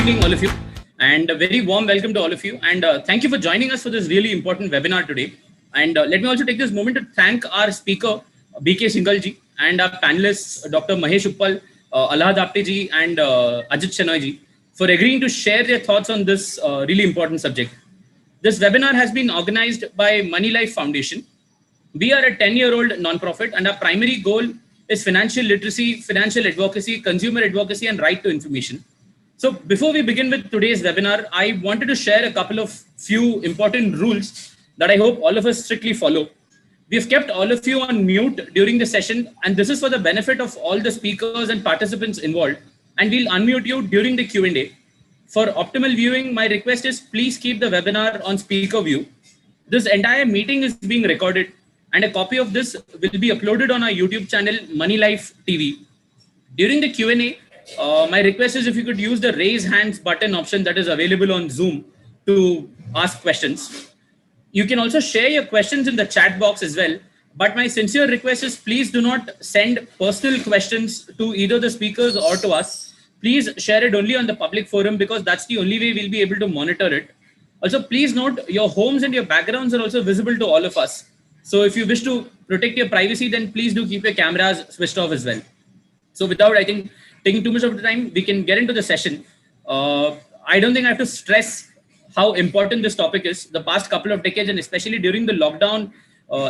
evening, all of you, and a very warm welcome to all of you. And thank you for joining us for this really important webinar today. And let me also take this moment to thank our speaker, BK Singalji, and our panelists, Dr. Mahesh Uppal, Alhad Apteji, and Ajit Shenoyji, for agreeing to share their thoughts on this really important subject. This webinar has been organized by Money Life Foundation. We are a 10-year-old nonprofit, and our primary goal is financial literacy, financial advocacy, consumer advocacy, and right to information. So before we begin with today's webinar, I wanted to share a couple of few important rules that I hope all of us strictly follow. We've kept all of you on mute during the session, and this is for the benefit of all the speakers and participants involved, and we'll unmute you during the Q&A. For optimal viewing, my request is please keep the webinar on speaker view. This entire meeting is being recorded, and a copy of this will be uploaded on our YouTube channel, Money Life TV. During the Q&A, my request is if you could use the raise hands button option that is available on Zoom to ask questions. You can also share your questions in the chat box as well. But my sincere request is please do not send personal questions to either the speakers or to us. Please share it only on the public forum because that's the only way we'll be able to monitor it. Also, please note your homes and your backgrounds are also visible to all of us. So if you wish to protect your privacy, then please do keep your cameras switched off as well. So without, I think, taking too much of the time, we can get into the session. I don't think I have to stress how important this topic is. The past couple of decades, and especially during the lockdown,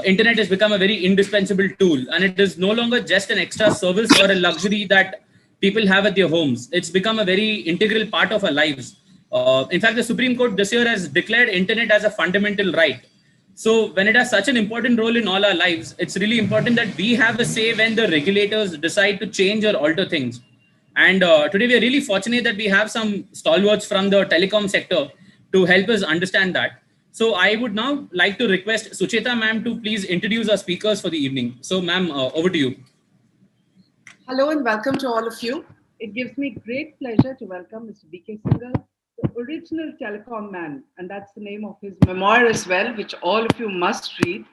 internet has become a very indispensable tool, and it is no longer just an extra service or a luxury that people have at their homes. It's become a very integral part of our lives. In fact, the Supreme Court this year has declared internet as a fundamental right. So when it has such an important role in all our lives, it's really important that we have a say when the regulators decide to change or alter things. And today we are really fortunate that we have some stalwarts from the telecom sector to help us understand that. So I would now like to request Sucheta ma'am to please introduce our speakers for the evening. So ma'am, over to you. Hello and welcome to all of you. It gives me great pleasure to welcome Mr. B.K. Singal, the original telecom man, and that's the name of his memoir as well, which all of you must read.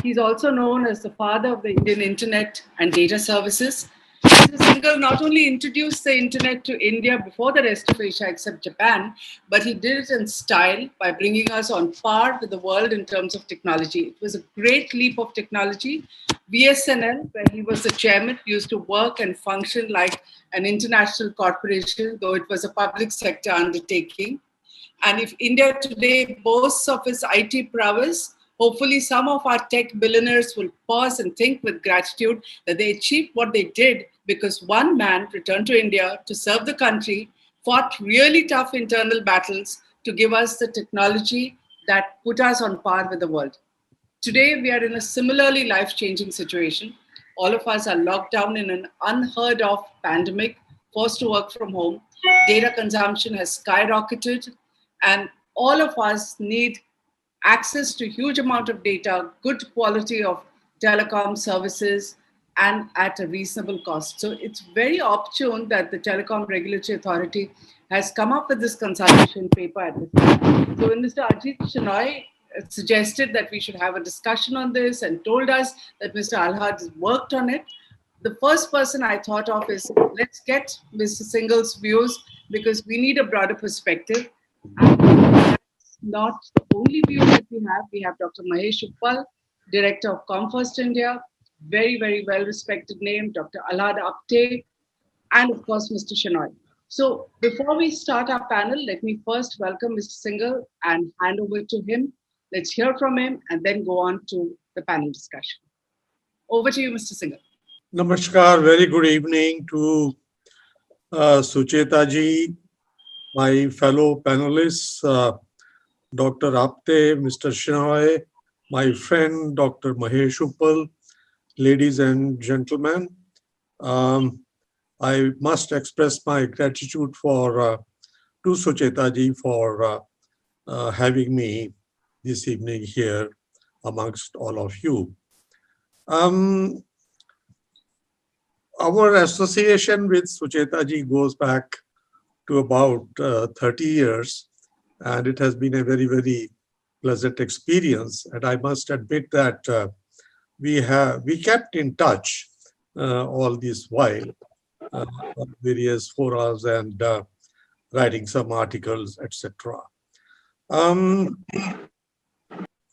He's also known as the father of the Indian internet and data services. Mr. Singal not only introduced the internet to India before the rest of Asia except Japan, but he did it in style by bringing us on par with the world in terms of technology. It was a great leap of technology. BSNL, where he was the chairman, used to work and function like an international corporation, though it was a public sector undertaking. And if India today boasts of its IT prowess, hopefully some of our tech billionaires will pause and think with gratitude that they achieved what they did because one man returned to India to serve the country, fought really tough internal battles to give us the technology that put us on par with the world. Today, we are in a similarly life-changing situation. All of us are locked down in an unheard of pandemic, forced to work from home. Data consumption has skyrocketed, and all of us need access to huge amount of data, good quality of telecom services, and at a reasonable cost. So it's very opportune that the Telecom Regulatory Authority has come up with this consultation paper at this time. So when Mr. Ajit Shenoy suggested that we should have a discussion on this and told us that Mr. Alhad has worked on it, the first person I thought of is let's get Mr. Singal's views because we need a broader perspective. And not the only view that we have. We have Dr. Mahesh Uppal, Director of ComFirst India, very, very well-respected name, Dr. Alhad Apte, and of course, Mr. Shenoy. So before we start our panel, let me first welcome Mr. Singal and hand over to him. Let's hear from him and then go on to the panel discussion. Over to you, Mr. Singal. Namaskar, very good evening to Sucheta ji, my fellow panelists, Dr. Apte, Mr. Shenoy, my friend Dr. Mahesh Uppal, ladies and gentlemen. I must express my gratitude to Sucheta ji for having me this evening here amongst all of you. Our association with Sucheta ji goes back to about 30 years, and it has been a very, very pleasant experience. And I must admit that we kept in touch all this while on various forums and writing some articles, etc.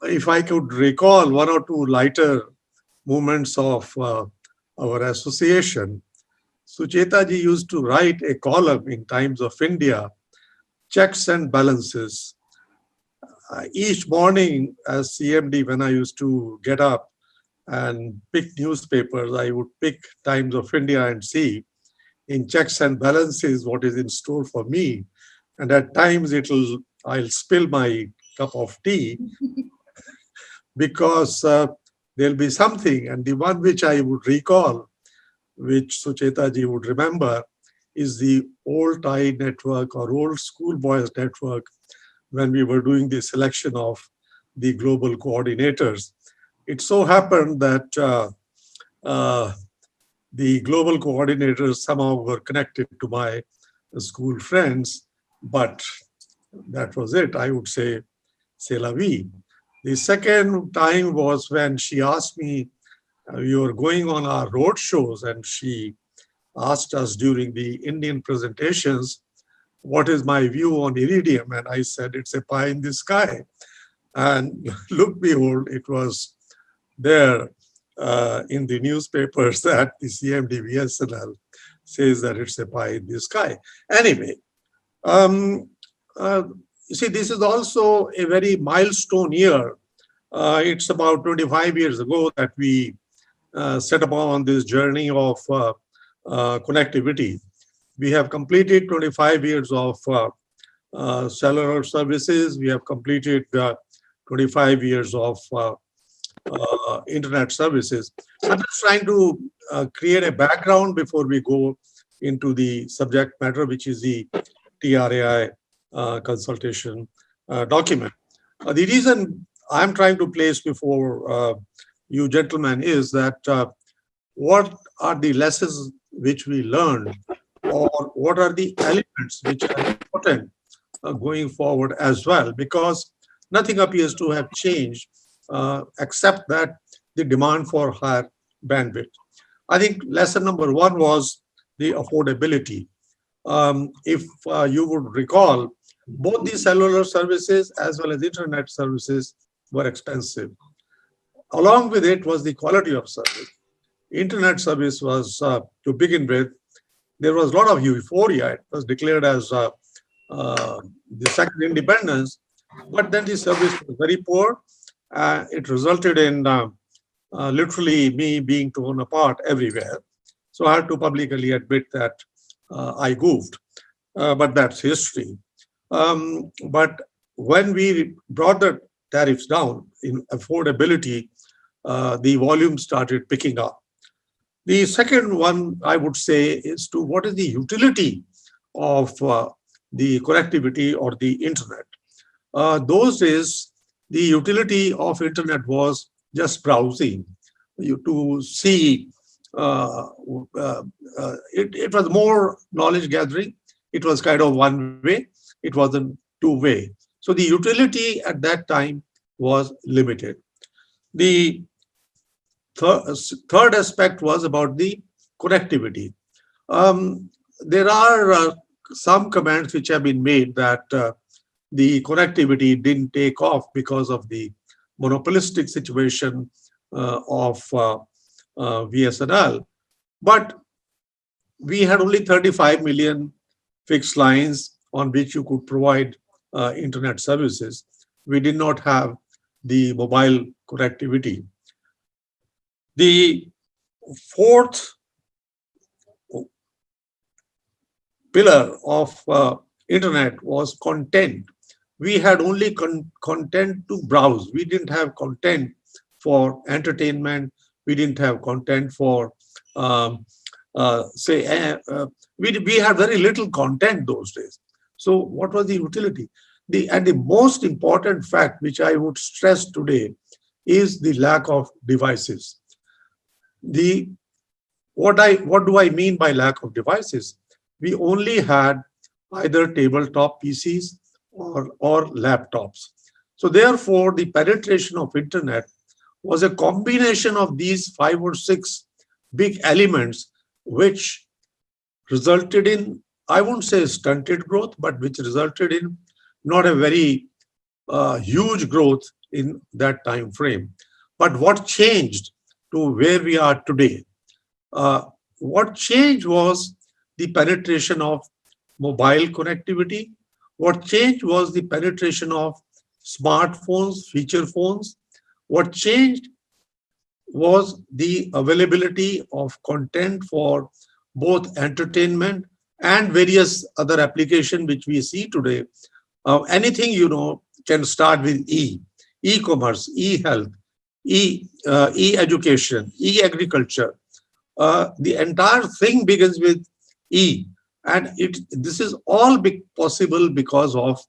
If I could recall one or two lighter moments of our association, Sucheta ji used to write a column in Times of India, Checks and Balances. Each morning as CMD, when I used to get up and pick newspapers, I would pick Times of India and see in checks and balances what is in store for me. And at times I'll spill my cup of tea because there'll be something. And the one which I would recall, which Sucheta ji would remember, is the old TIE network or old schoolboys network when we were doing the selection of the global coordinators. It so happened that the global coordinators somehow were connected to my school friends, but that was it. I would say, c'est la vie. The second time was when she asked me, we were going on our road shows, and she asked us during the Indian presentations, what is my view on iridium? And I said, it's a pie in the sky. And look, behold, it was there in the newspapers that the CMD VSNL says that it's a pie in the sky. Anyway, you see, this is also a very milestone year. It's about 25 years ago that we set upon this journey of connectivity. We have completed 25 years of cellular services. We have completed 25 years of internet services. I'm just trying to create a background before we go into the subject matter, which is the TRAI consultation document. The reason I'm trying to place before you gentlemen is that what are the lessons which we learned, or what are the elements which are important going forward as well, because nothing appears to have changed except that the demand for higher bandwidth. I think lesson number one was the affordability. If you would recall, both the cellular services as well as internet services were expensive. Along with it was the quality of service. Internet service was, to begin with, there was a lot of euphoria. It was declared as the second independence, but then the service was very poor. It resulted in literally me being torn apart everywhere. So I had to publicly admit that I goofed, but that's history. But when we brought the tariffs down in affordability, the volume started picking up. The second one, I would say, is to what is the utility of the connectivity or the internet. Those days, the utility of internet was just browsing. To see, it was more knowledge gathering. It was kind of one way. It wasn't two-way. So the utility at that time was limited. The third aspect was about the connectivity. There are some comments which have been made that the connectivity didn't take off because of the monopolistic situation of VSNL. But we had only 35 million fixed lines on which you could provide internet services. We did not have the mobile connectivity. The fourth pillar of internet was content. We had only content to browse. We didn't have content for entertainment. We didn't have content for, we had very little content those days. So what was the utility? And the most important fact, which I would stress today, is the lack of devices. What do I mean by lack of devices? We only had either tabletop PCs or laptops. So therefore, the penetration of internet was a combination of these 5 or 6 big elements, which resulted in I won't say stunted growth, but which resulted in not a very huge growth in that time frame. But what changed to where we are today? Uh, what changed was the penetration of mobile connectivity. What changed was the penetration of smartphones, feature phones. What changed was the availability of content for both entertainment and various other applications which we see today. Anything can start with e-commerce, e-health, e-education, e-agriculture. The entire thing begins with E, and this is all possible because of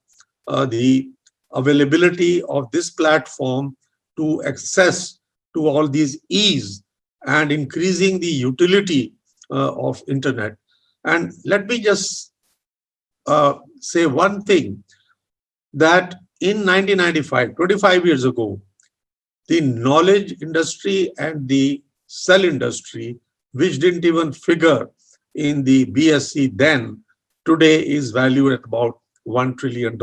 the availability of this platform to access to all these E's and increasing the utility of internet. And let me just say one thing, that in 1995, 25 years ago, the knowledge industry and the cell industry, which didn't even figure in the BSC then, today is valued at about $1 trillion.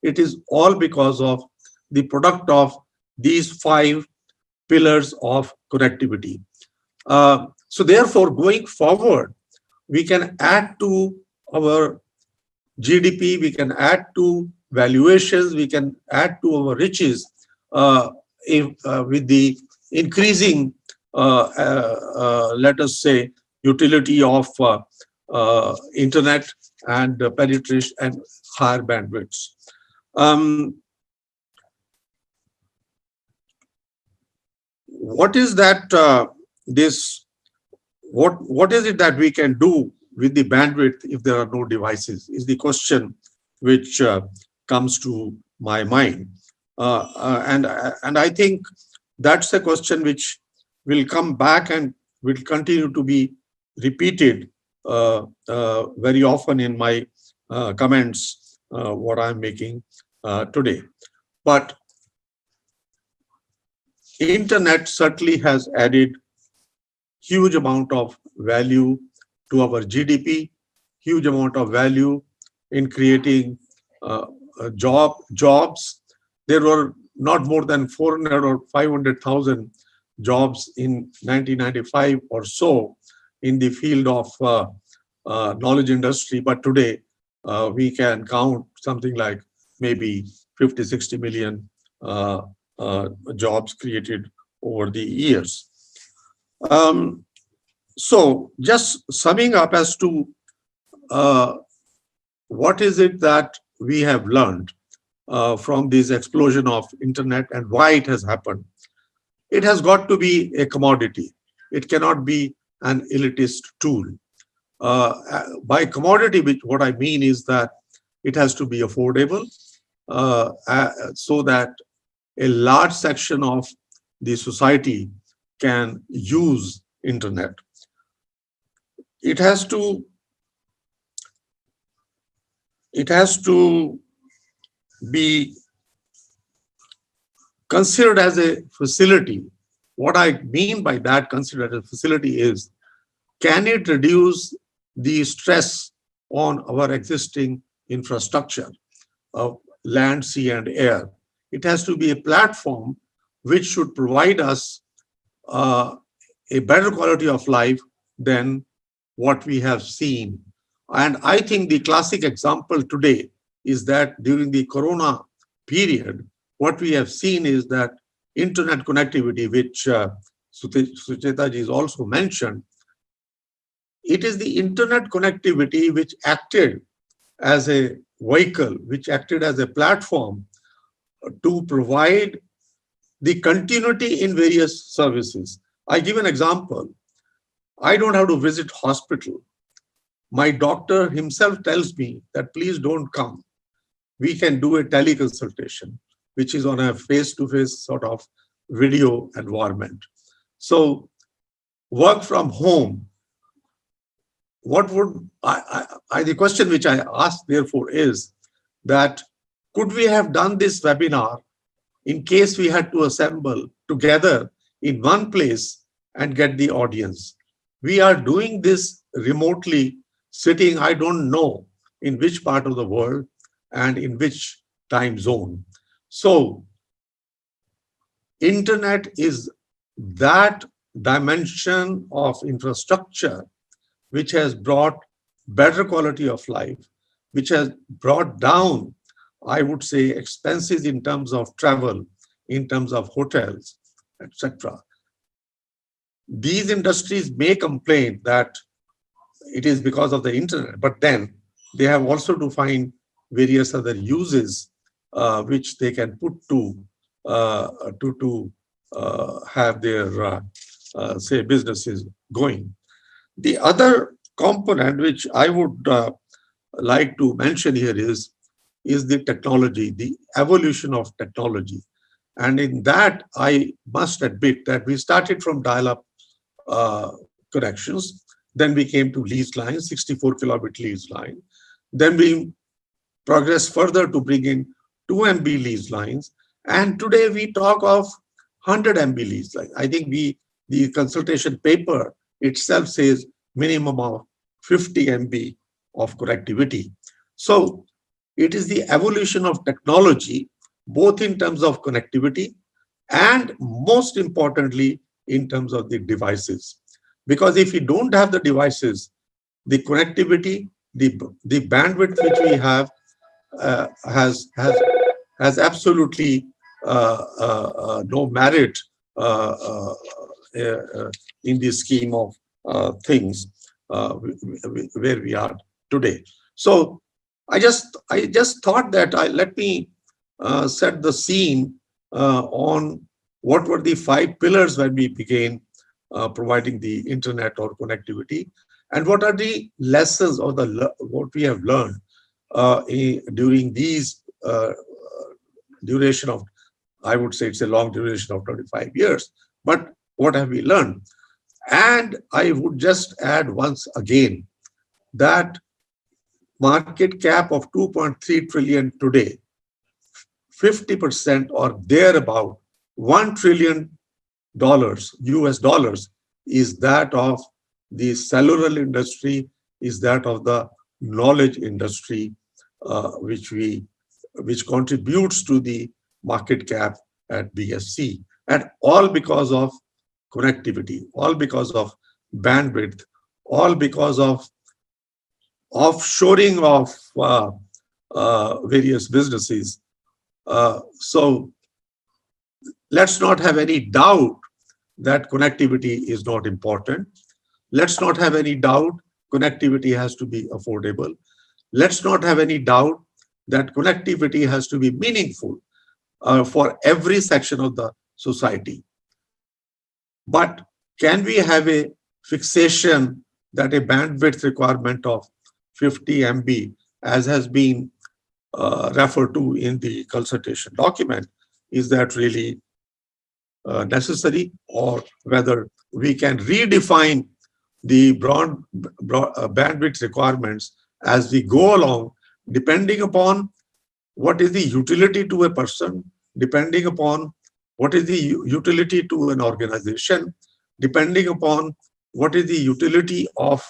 It is all because of the product of these 5 pillars of connectivity. So therefore, going forward, we can add to our GDP, we can add to valuations, we can add to our riches with the increasing, let us say, utility of internet and penetration and higher bandwidths. What is that? What is it that we can do with the bandwidth if there are no devices? Is the question which comes to my mind, and I think that's a question which will come back and will continue to be repeated very often in my comments, what I'm making today. But internet certainly has added huge amount of value to our GDP, huge amount of value in creating jobs. There were not more than 400 or 500,000 jobs in 1995 or so in the field of knowledge industry, but today we can count something like maybe 50, 60 million jobs created over the years. So just summing up as to what is it that we have learned from this explosion of internet and why it has happened. It has got to be a commodity. It cannot be an elitist tool. By commodity, what I mean is that it has to be affordable so that a large section of the society can use internet. It has to be considered as a facility. What I mean by that, considered as a facility, is can it reduce the stress on our existing infrastructure of land, sea, and air? It has to be a platform which should provide us a better quality of life than what we have seen. And I think the classic example today is that during the Corona period, what we have seen is that internet connectivity, which Sucheta ji has also mentioned, it is the internet connectivity which acted as a vehicle, which acted as a platform to provide the continuity in various services. I give an example. I don't have to visit hospital. My doctor himself tells me that please don't come. We can do a teleconsultation, which is on a face-to-face sort of video environment. So work from home. What would the question which I ask therefore is that could we have done this webinar in case we had to assemble together in one place and get the audience? We are doing this remotely sitting, I don't know in which part of the world and in which time zone. So internet is that dimension of infrastructure which has brought better quality of life, which has brought down, I would say, expenses in terms of travel, in terms of hotels, etc. These industries may complain that it is because of the internet, but then they have also to find various other uses which they can put to have their say businesses going. The other component which I would like to mention here is the technology, the evolution of technology. And in that, I must admit that we started from dial-up connections. Then we came to leased lines, 64 kilobit leased line. Then we progressed further to bring in 2 MB leased lines. And today we talk of 100 MB leased lines. I think the consultation paper itself says minimum of 50 MB of connectivity. So it is the evolution of technology, both in terms of connectivity and most importantly, in terms of the devices. Because if we don't have the devices, the connectivity, the bandwidth which we have has absolutely no merit in the scheme of things where we are today. So I just thought that let me set the scene on what were the 5 pillars when we began providing the internet or connectivity, and what are the lessons or what we have learned during these duration of, I would say it's a long duration of 25 years, but what have we learned? And I would just add once again that market cap of 2.3 trillion today, 50% or thereabout, $1 trillion US dollars is that of the cellular industry, is that of the knowledge industry, which contributes to the market cap at BSE, and all because of connectivity, all because of bandwidth, all because of offshoring of various businesses. So let's not have any doubt that connectivity is not important. Let's not have any doubt connectivity has to be affordable. Let's not have any doubt that connectivity has to be meaningful for every section of the society. But can we have a fixation that a bandwidth requirement of 50 MB, as has been referred to in the consultation document, is that really necessary, or whether we can redefine the broad bandwidth requirements as we go along, depending upon what is the utility to a person, depending upon what is the utility to an organization, depending upon what is the utility of,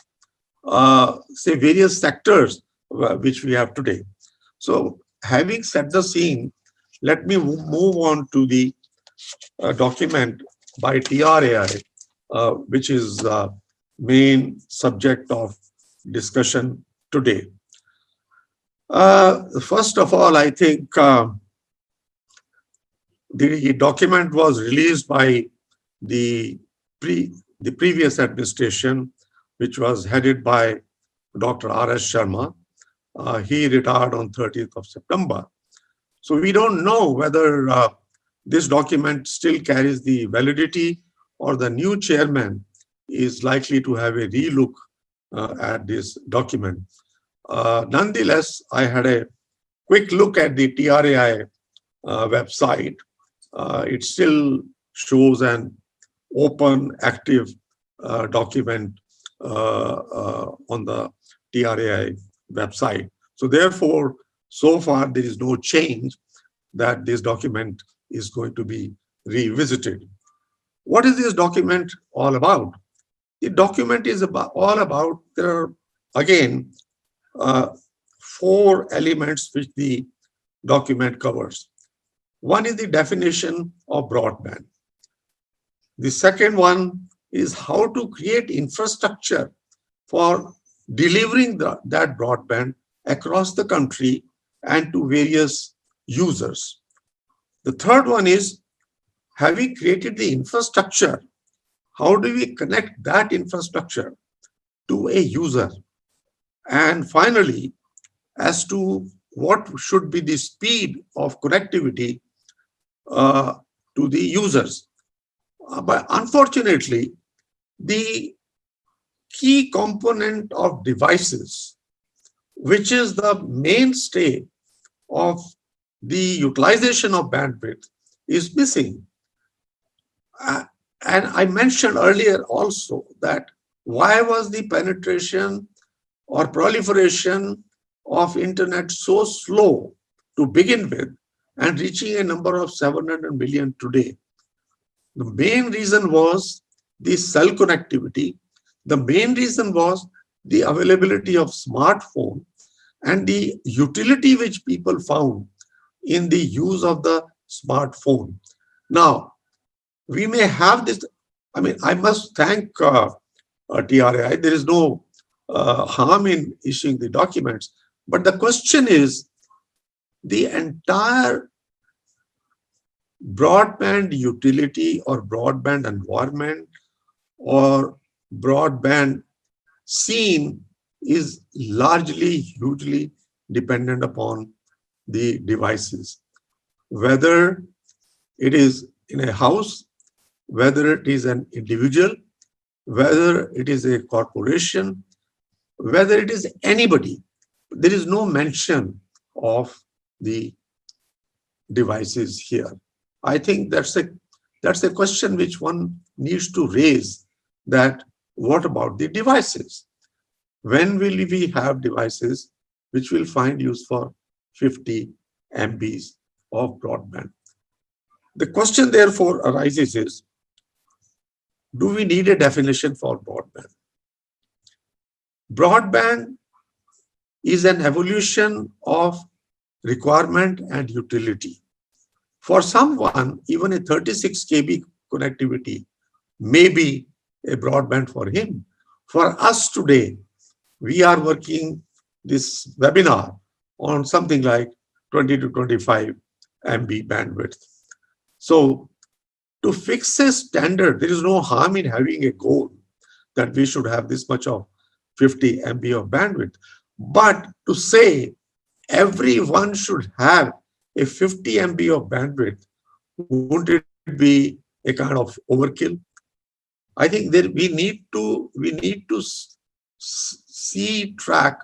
say, various sectors which we have today. So having set the scene, let me move on to the document by TRAI, which is the main subject of discussion today. First of all, I think the document was released by the previous administration, which was headed by Dr. R.S. Sharma. He retired on 30th of September. So we don't know whether this document still carries the validity, or the new chairman is likely to have a relook at this document. Nonetheless, I had a quick look at the TRAI website. It still shows an open, active document on the TRAI website. So therefore, so far, there is no change that this document is going to be revisited. What is this document all about? The document is all about, there are again, uh, four elements which the document covers. One is the definition of broadband. The second one is how to create infrastructure for delivering that broadband across the country and to various users. The third one is, having created the infrastructure, how do we connect that infrastructure to a user? And finally, as to what should be the speed of connectivity to the users. But unfortunately, the key component of devices, which is the mainstay of the utilization of bandwidth, is missing. And I mentioned earlier also that why was the penetration or proliferation of internet so slow to begin with and reaching a number of 700 million today? The main reason was the cell connectivity. The main reason was the availability of smartphone and the utility which people found in the use of the smartphone. Now, we may have this, I mean, I must thank TRAI. There is no harm in issuing the documents. But the question is, the entire broadband utility or broadband environment or broadband scene is largely, hugely dependent upon the devices. Whether it is in a house, whether it is an individual, whether it is a corporation, whether it is anybody, there is no mention of the devices here. I think that's a question which one needs to raise, that what about the devices? When will we have devices which will find use for 50 MBs of broadband? The question therefore arises is, do we need a definition for broadband? Broadband is an evolution of requirement and utility. For someone, even a 36 KB connectivity may be a broadband for him. For us today, we are working this webinar on something like 20 to 25 MB bandwidth. So to fix a standard, there is no harm in having a goal that we should have this much of 50 MB of bandwidth. But to say everyone should have a 50 MB of bandwidth, wouldn't it be a kind of overkill? I think that we need to track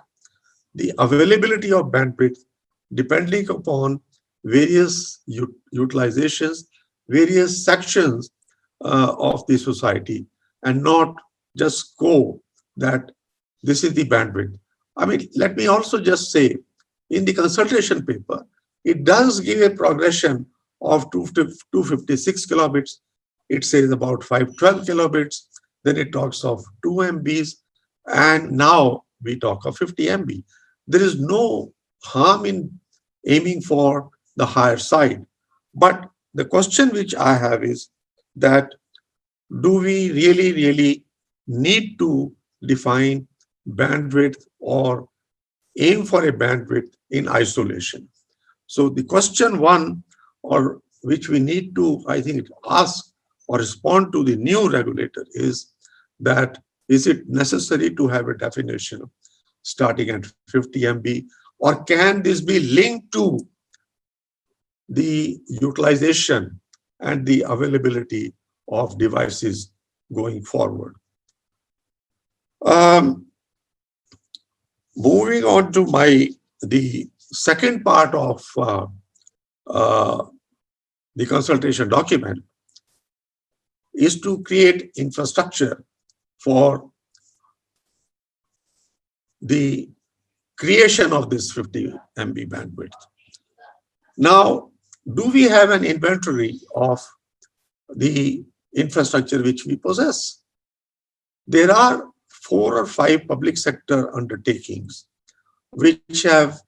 the availability of bandwidth depending upon various utilizations, various sections of the society, and not just go that this is the bandwidth. I mean, let me also just say, in the consultation paper, it does give a progression of 256 kilobits. It says about 512 kilobits. Then it talks of 2 MBs. And now we talk of 50 MB. There is no harm in aiming for the higher side. But the question which I have is that, do we really need to define bandwidth or aim for a bandwidth in isolation? So the question one, or which we need to, I think, ask or respond to the new regulator is that, is it necessary to have a definition starting at 50 MB, or can this be linked to the utilization and the availability of devices going forward? Moving on to the second part of the consultation document is to create infrastructure for the creation of this 50 MB bandwidth. Now, do we have an inventory of the infrastructure which we possess? There are 4 or 5 public sector undertakings which have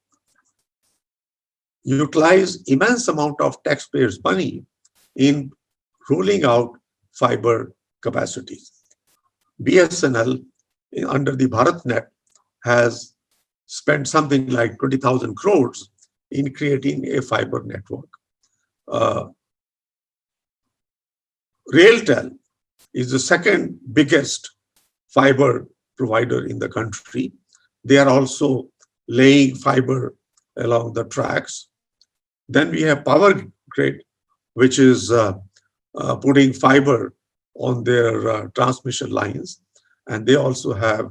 utilized immense amount of taxpayers' money in rolling out fiber capacities. BSNL under the BharatNet has spent something like 20,000 crores in creating a fiber network. RailTel is the second biggest fiber provider in the country. They are also laying fiber along the tracks. Then we have Power Grid, which is putting fiber on their transmission lines. And they also have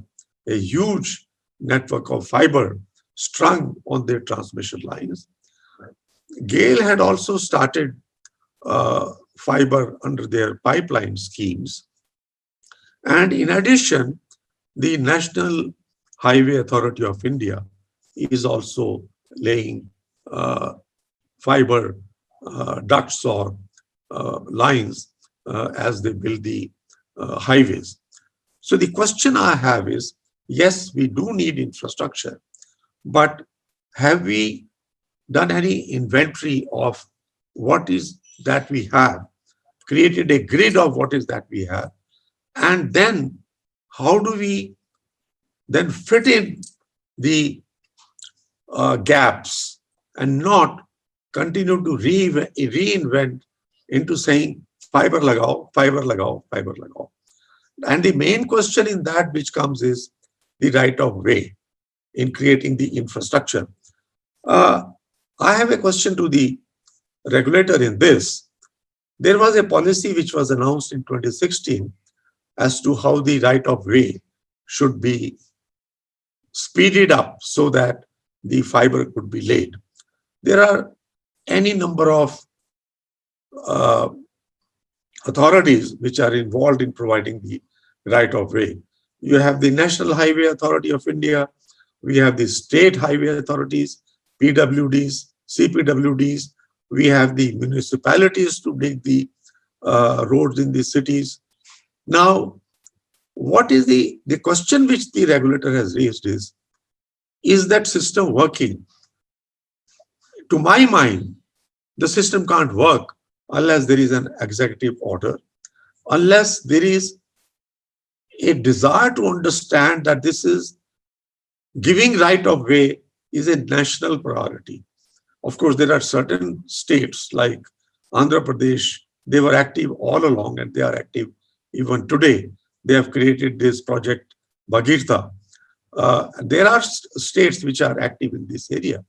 a huge network of fiber strung on their transmission lines. GAIL had also started fiber under their pipeline schemes. And in addition, the National Highway Authority of India is also laying fiber ducts or lines as they build the highways. So the question I have is, yes, we do need infrastructure, but have we done any inventory of what is that we have, created a grid of what is that we have, and then how do we then fit in the gaps and not continue to reinvent into saying fiber lagao, fiber lagao, fiber lagao. And the main question in that which comes is the right of way in creating the infrastructure. I have a question to the regulator in this. There was a policy which was announced in 2016 as to how the right of way should be speeded up so that the fiber could be laid. There are any number of authorities which are involved in providing the right of way. You have the National Highway Authority of India, we have the state highway authorities, PWDs, CPWDs, we have the municipalities to dig the roads in the cities. Now, what is the question which the regulator has raised is that system working? To my mind, the system can't work unless there is an executive order, unless there is a desire to understand that this is giving right of way is a national priority. Of course, there are certain states like Andhra Pradesh, they were active all along and they are active even today. They have created this project Bhagirtha. There are states which are active in this area.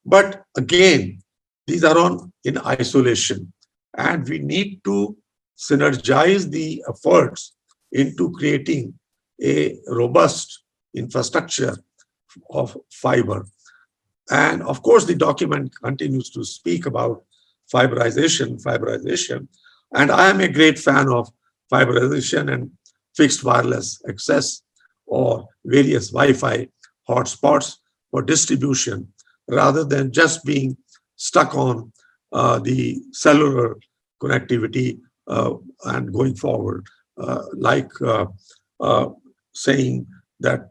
But again, these are in isolation, and we need to synergize the efforts into creating a robust infrastructure of fiber. And of course, the document continues to speak about fiberization. And I am a great fan of fiberization and fixed wireless access or various Wi-Fi hotspots for distribution, rather than just being stuck on the cellular connectivity and going forward, saying that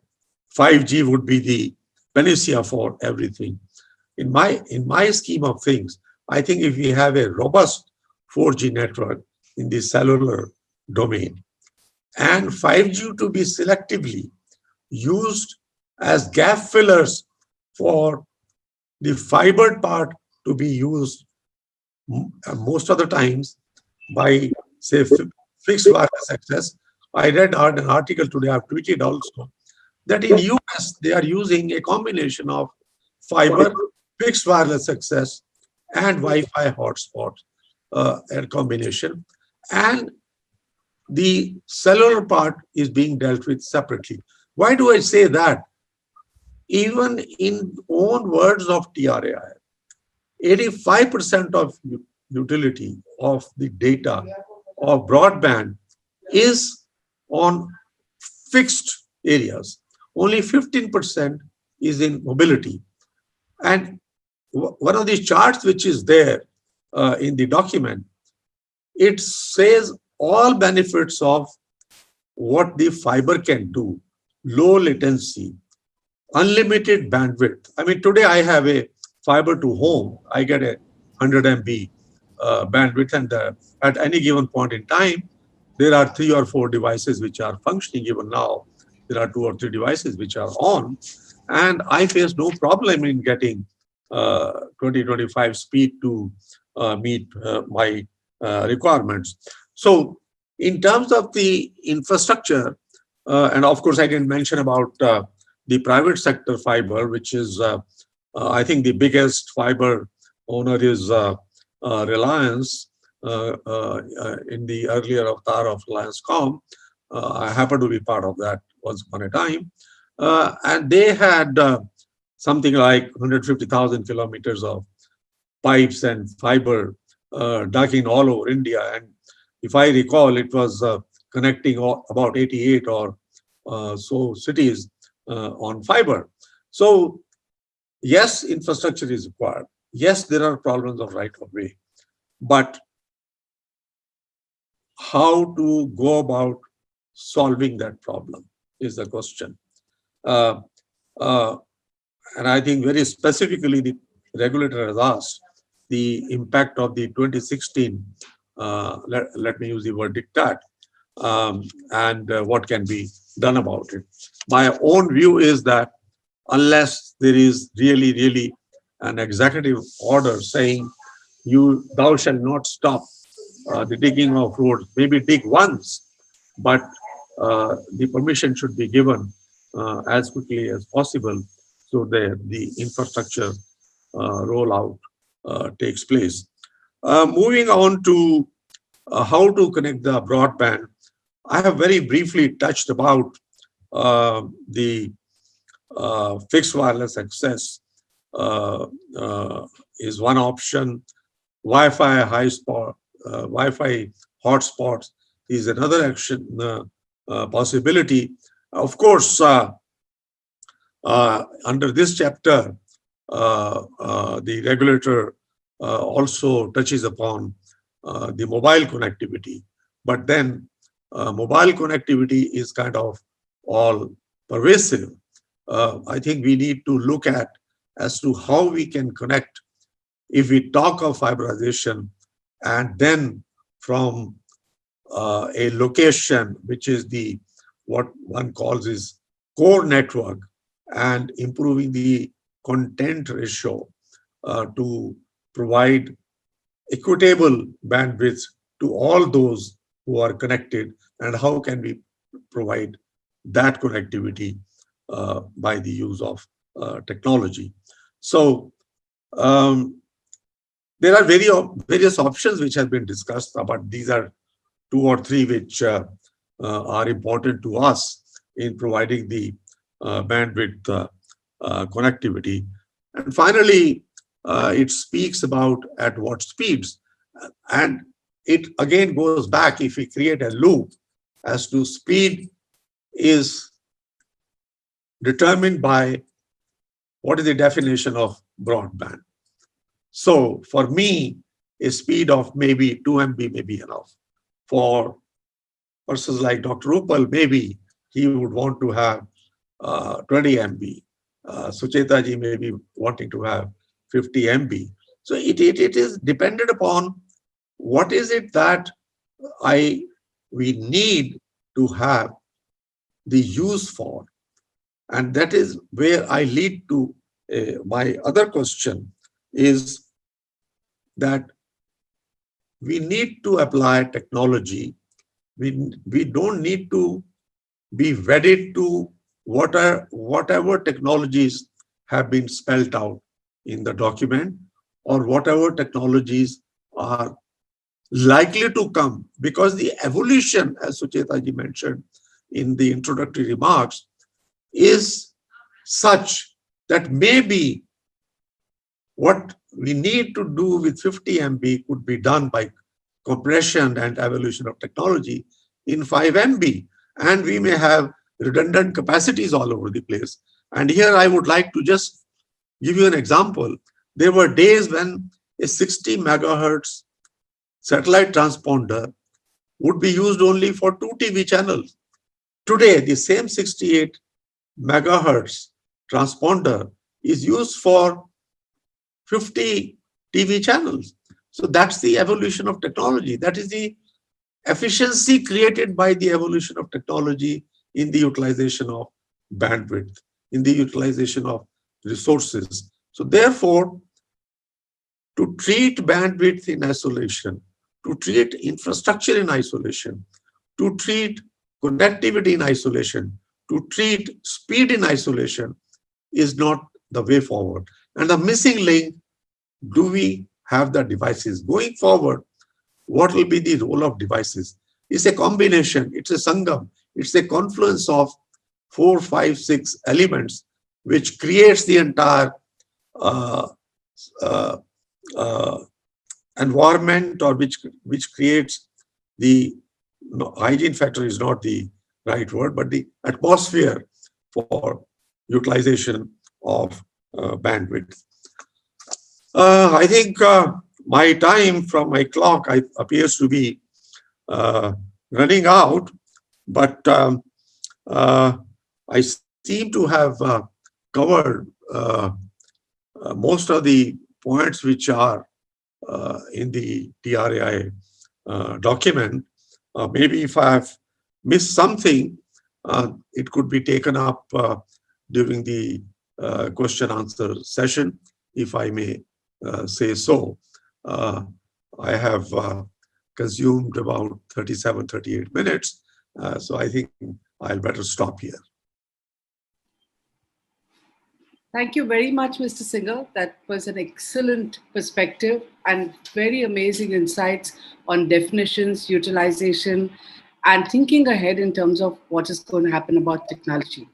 5G would be the panacea for everything. In my scheme of things, I think if we have a robust 4G network in the cellular domain and 5G to be selectively used as gap fillers for the fibered part to be used most of the times by, say, fixed wireless access. I read an article today, I've tweeted also, that in US, they are using a combination of fiber, fixed wireless access, and Wi-Fi hotspot combination. And the cellular part is being dealt with separately. Why do I say that? Even in own words of TRAI, 85% of utility of the data of broadband is on fixed areas. Only 15% is in mobility. And one of these charts which is there in the document, it says all benefits of what the fiber can do low latency, unlimited bandwidth. I mean, today I have a fiber to home. I get a 100 MB bandwidth, and at any given point in time, there are 3 or 4 devices which are functioning. Even now, there are 2 or 3 devices which are on, and I face no problem in getting 2025 speed to meet my requirements. So, in terms of the infrastructure, and of course, I didn't mention about the private sector fiber, which is, I think, the biggest fiber owner is Reliance. In the earlier avatar of Reliance.com, I happen to be part of that once upon a time, and they had something like 150,000 kilometers of pipes and fiber dug in all over India. And if I recall, it was connecting about 88 or so cities on fiber. So yes, infrastructure is required. Yes, there are problems of right of way, but how to go about solving that problem is the question. And I think very specifically, the regulator has asked the impact of the 2016, let me use the word diktat, and what can be done about it. My own view is that unless there is really an executive order saying thou shalt not stop the digging of roads, maybe dig once, but the permission should be given as quickly as possible so that the infrastructure rollout takes place. Moving on to how to connect the broadband, I have very briefly touched about the fixed wireless access is one option. Wi-Fi Wi-Fi hotspots is another action possibility. Of course, under this chapter, the regulator also touches upon the mobile connectivity, but then mobile connectivity is kind of all pervasive. I think we need to look at as to how we can connect if we talk of fiberization, and then from a location which is what one calls is core network, and improving the content ratio to provide equitable bandwidth to all those who are connected, and how can we provide that connectivity by the use of technology. So there are various options which have been discussed, but these are 2 or 3 which are important to us in providing the bandwidth connectivity. And finally, it speaks about at what speeds. And it again goes back, if we create a loop, as to speed is determined by what is the definition of broadband. So for me, a speed of maybe 2 MB may be enough. For persons like Dr. Upal, maybe he would want to have 20 MB. Sucheta ji may be wanting to have 50 MB. So it is dependent upon what is it that we need to have the use for. And that is where I lead to my other question, is that we need to apply technology. We don't need to be wedded to whatever technologies have been spelled out in the document, or whatever technologies are likely to come, because the evolution, as Sucheta ji mentioned in the introductory remarks, is such that maybe what we need to do with 50 MB could be done by compression and evolution of technology in 5 MB, and we may have redundant capacities all over the place. And here I would like to just give you an example. There were days when a 60 megahertz satellite transponder would be used only for 2 TV channels. Today, the same 68 megahertz transponder is used for 50 TV channels. So that's the evolution of technology. That is the efficiency created by the evolution of technology in the utilization of bandwidth, in the utilization of resources. So therefore, to treat bandwidth in isolation, to treat infrastructure in isolation, to treat connectivity in isolation, to treat speed in isolation is not the way forward. And the missing link, do we have the devices? Going forward, what will be the role of devices? It's a combination, it's a sangam, it's a confluence of 4, 5, 6 elements which creates the entire uh, uh, uh, environment, or which creates the, no, hygiene factor is not the right word, but the atmosphere for utilization of bandwidth. I think my time from my clock appears to be running out, but I seem to have covered most of the points which are in the TRAI document. Maybe if I have missed something, it could be taken up during the question answer session, if I may say so. I have consumed about 37, 38 minutes. So I think I'll better stop here. Thank you very much, Mr. Singhal. That was an excellent perspective and very amazing insights on definitions, utilization, and thinking ahead in terms of what is going to happen about technology.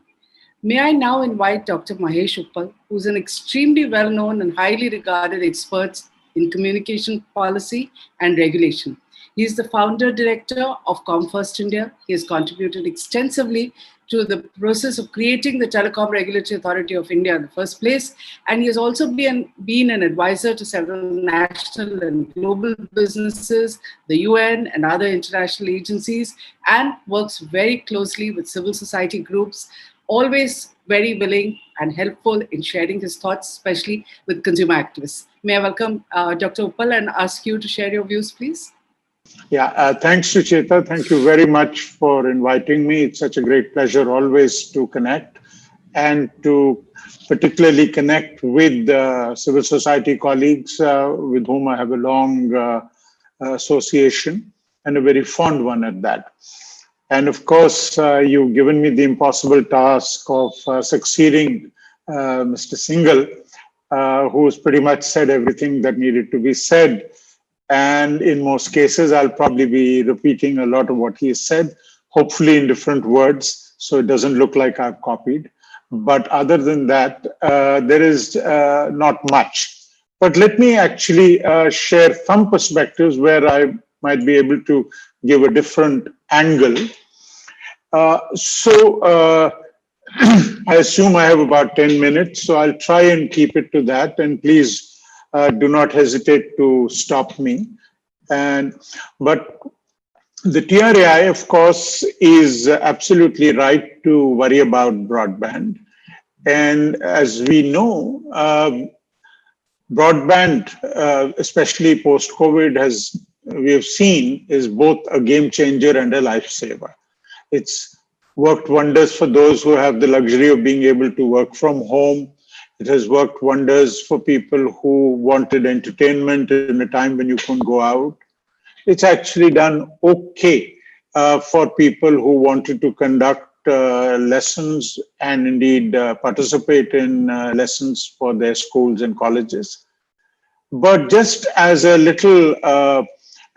May I now invite Dr. Mahesh Uppal, who's an extremely well-known and highly regarded expert in communication policy and regulation. He is the founder director of ComFirst India. He has contributed extensively to the process of creating the Telecom Regulatory Authority of India in the first place. And he has also been an advisor to several national and global businesses, the UN and other international agencies, and works very closely with civil society groups, always very willing and helpful in sharing his thoughts, especially with consumer activists. May I welcome Dr. Uppal and ask you to share your views, please? Yeah, thanks, Sucheta. Thank you very much for inviting me. It's such a great pleasure always to connect and to particularly connect with civil society colleagues with whom I have a long association, and a very fond one at that. And of course, you've given me the impossible task of succeeding Mr. Singhal, who's pretty much said everything that needed to be said. And in most cases, I'll probably be repeating a lot of what he said, hopefully in different words, so it doesn't look like I've copied. But other than that, there is not much. But let me actually share some perspectives where I might be able to give a different angle. I assume I have about 10 minutes, so I'll try and keep it to that. And please, do not hesitate to stop me. But the TRAI, of course, is absolutely right to worry about broadband. And as we know, broadband, especially post-COVID, we have seen is both a game changer and a lifesaver. It's worked wonders for those who have the luxury of being able to work from home. It has worked wonders for people who wanted entertainment in a time when you couldn't go out. It's actually done okay for people who wanted to conduct lessons and indeed participate in lessons for their schools and colleges. But just as a little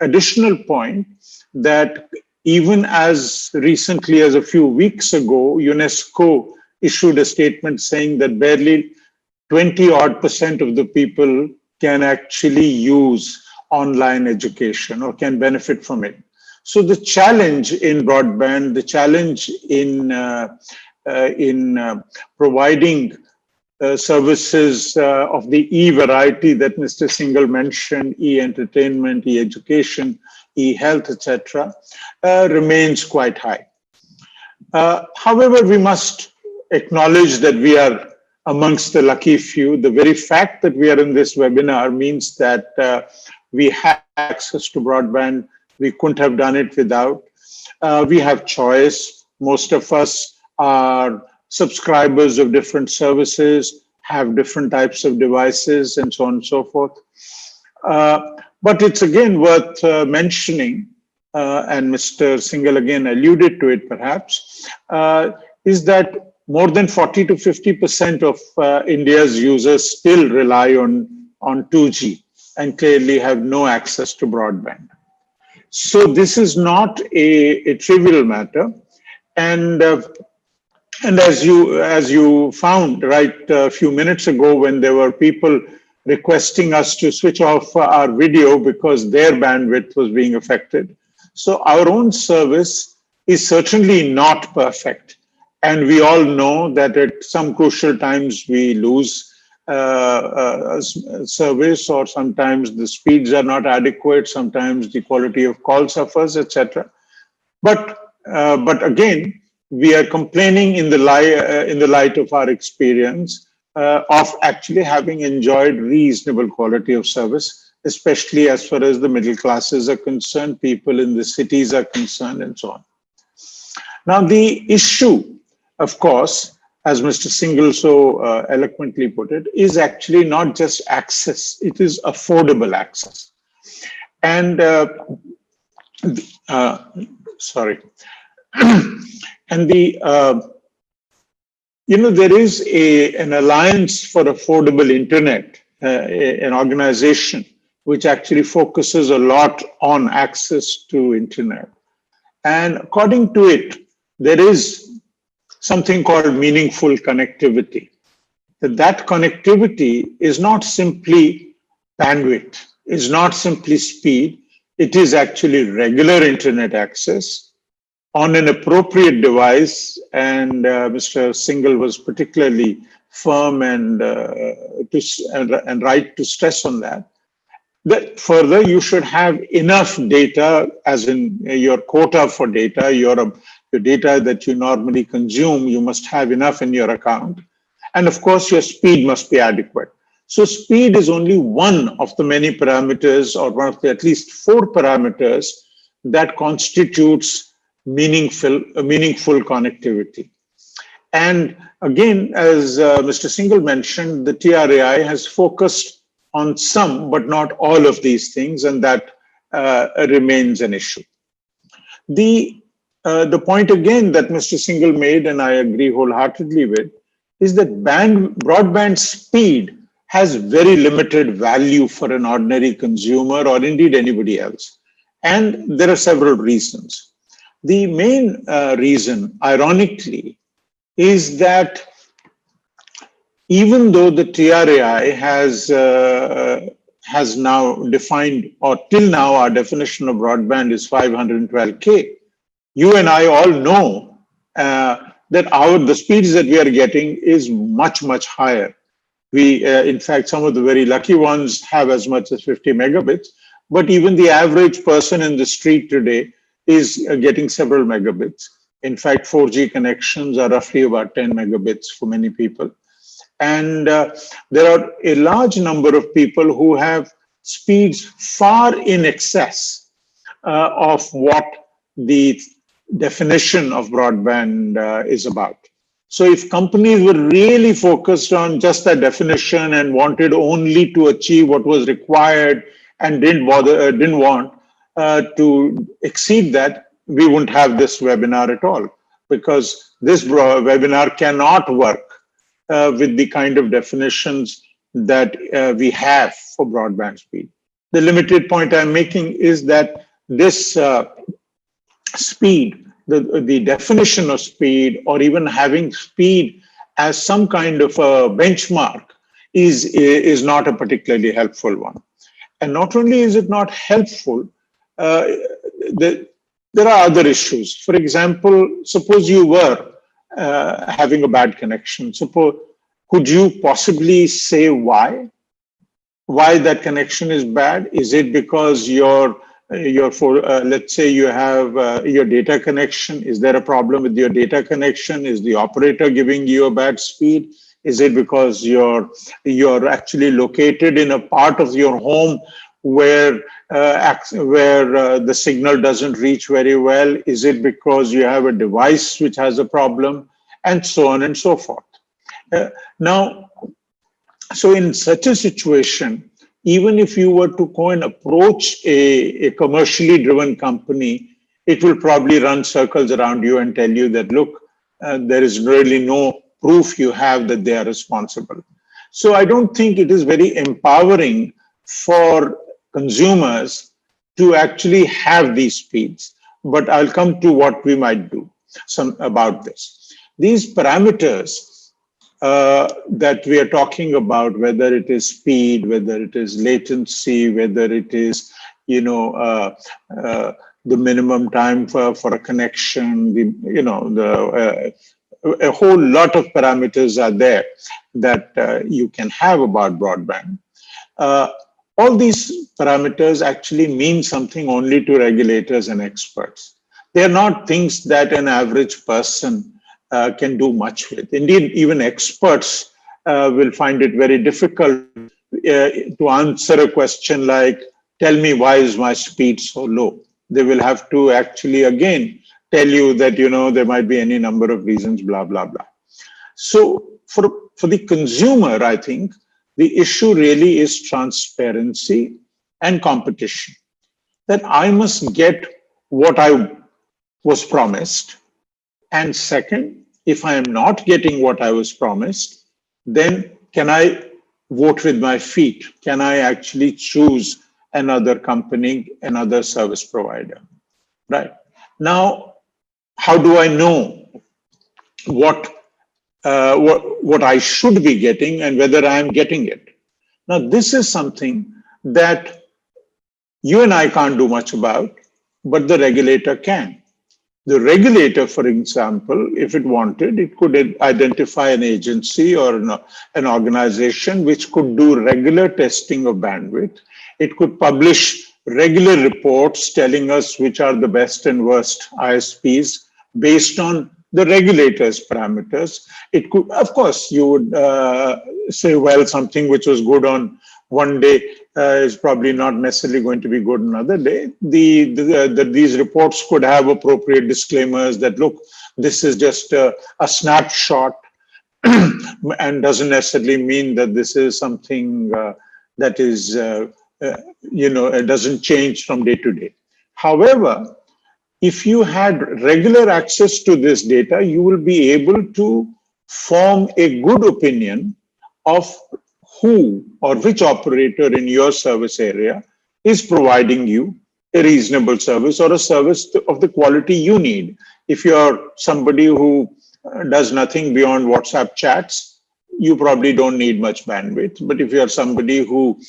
additional point, that even as recently as a few weeks ago, UNESCO issued a statement saying that barely 20% of the people can actually use online education or can benefit from it. So the challenge in broadband, the challenge in providing services of the e-variety that Mr. Singhal mentioned, e-entertainment, e-education, e-health, etc., remains quite high. However, we must acknowledge that we are amongst the lucky few. The very fact that we are in this webinar means that we have access to broadband. We couldn't have done it without. We have choice. Most of us are subscribers of different services, have different types of devices, and so on and so forth. But it's again worth mentioning, and Mr. Singhal again alluded to it perhaps, is that more than 40 to 50% of India's users still rely on 2G and clearly have no access to broadband. So this is not a trivial matter. And as you found right a few minutes ago, when there were people requesting us to switch off our video because their bandwidth was being affected. So our own service is certainly not perfect. And we all know that at some crucial times we lose service, or sometimes the speeds are not adequate, sometimes the quality of call suffers, etc. But again, we are complaining in the light of our experience of actually having enjoyed reasonable quality of service, especially as far as the middle classes are concerned, people in the cities are concerned, and so on. Now, the issue, of course, as Mr. Singhal so eloquently put it, is actually not just access, it is affordable access. And, sorry. And there is an Alliance for Affordable Internet, an organization which actually focuses a lot on access to internet. And according to it, there is something called meaningful connectivity. That connectivity is not simply bandwidth, is not simply speed, it is actually regular internet access on an appropriate device, and Mr. Singhal was particularly firm and right to stress on that. That further, you should have enough data, as in your quota for data, your data that you normally consume, you must have enough in your account. And of course, your speed must be adequate. So speed is only one of the many parameters, or one of the at least 4 parameters that constitutes meaningful connectivity. And again, as Mr. Singhal mentioned, the TRAI has focused on some, but not all of these things, and that remains an issue. The point again that Mr. Singhal made, and I agree wholeheartedly with, is that broadband speed has very limited value for an ordinary consumer or indeed anybody else. And there are several reasons. The main reason, ironically, is that even though the TRAI has now defined, or till now our definition of broadband is 512K, you and I all know that the speeds that we are getting is much, much higher. We, in fact, some of the very lucky ones have as much as 50 megabits, but even the average person in the street today is getting several megabits. In fact, 4G connections are roughly about 10 megabits for many people. And there are a large number of people who have speeds far in excess of what the definition of broadband is about. So if companies were really focused on just that definition and wanted only to achieve what was required and didn't want to exceed that, we wouldn't have this webinar at all, because this webinar cannot work with the kind of definitions that we have for broadband speed. The limited point I'm making is that this speed, the definition of speed, or even having speed as some kind of a benchmark is not a particularly helpful one. And not only is it not helpful, there are other issues. For example, suppose you were having a bad connection. Could you possibly say why that connection is bad? Is it because your let's say you have your data connection. Is there a problem with your data connection? Is the operator giving you a bad speed? Is it because you're actually located in a part of your home where the signal doesn't reach very well? Is it because you have a device which has a problem? And so on and so forth. So in such a situation, even if you were to go and approach a commercially driven company, it will probably run circles around you and tell you that, look, there is really no proof you have that they are responsible. So I don't think it is very empowering for consumers to actually have these speeds. But I'll come to what we might do about this. These parameters that we are talking about, whether it is speed, whether it is latency, whether it is, the minimum time for a connection, a whole lot of parameters are there that you can have about broadband. All these parameters actually mean something only to regulators and experts. They are not things that an average person can do much with. Indeed, even experts will find it very difficult to answer a question like, tell me why is my speed so low? They will have to actually, again, tell you that, there might be any number of reasons, blah, blah, blah. So for the consumer, I think the issue really is transparency and competition. That I must get what I was promised. And second, if I am not getting what I was promised, then can I vote with my feet? Can I actually choose another company, another service provider? Right. Now, how do I know what I should be getting and whether I am getting it? Now, this is something that you and I can't do much about, but the regulator can. The regulator, for example, if it wanted, it could identify an agency or an organization which could do regular testing of bandwidth. It could publish regular reports telling us which are the best and worst ISPs based on the regulator's parameters. It could, of course, you would say, well, something which was good on one day is probably not necessarily going to be good another day. These reports could have appropriate disclaimers that, look, this is just a snapshot and doesn't necessarily mean that this is something that is, it doesn't change from day to day. However, if you had regular access to this data, you will be able to form a good opinion of who or which operator in your service area is providing you a reasonable service or a service of the quality you need. If you're somebody who does nothing beyond WhatsApp chats, you probably don't need much bandwidth. But if you're somebody who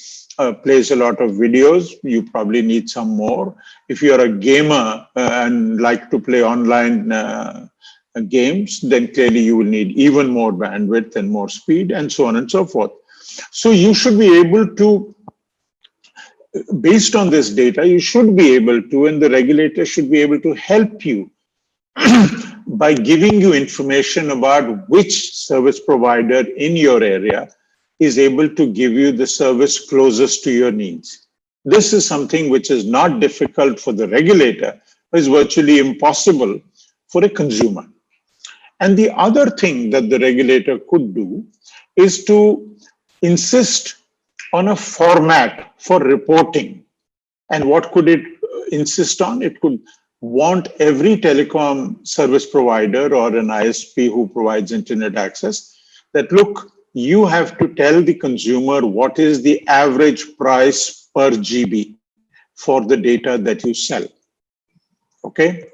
plays a lot of videos, you probably need some more. If you're a gamer and like to play online games, then clearly you will need even more bandwidth and more speed and so on and so forth. So you should be able to, based on this data, you should be able to, and the regulator should be able to help you by giving you information about which service provider in your area is able to give you the service closest to your needs. This is something which is not difficult for the regulator, but is virtually impossible for a consumer. And the other thing that the regulator could do is to insist on a format for reporting. And what could it insist on? It could want every telecom service provider or an ISP who provides internet access that, look, you have to tell the consumer what is the average price per GB for the data that you sell. Okay?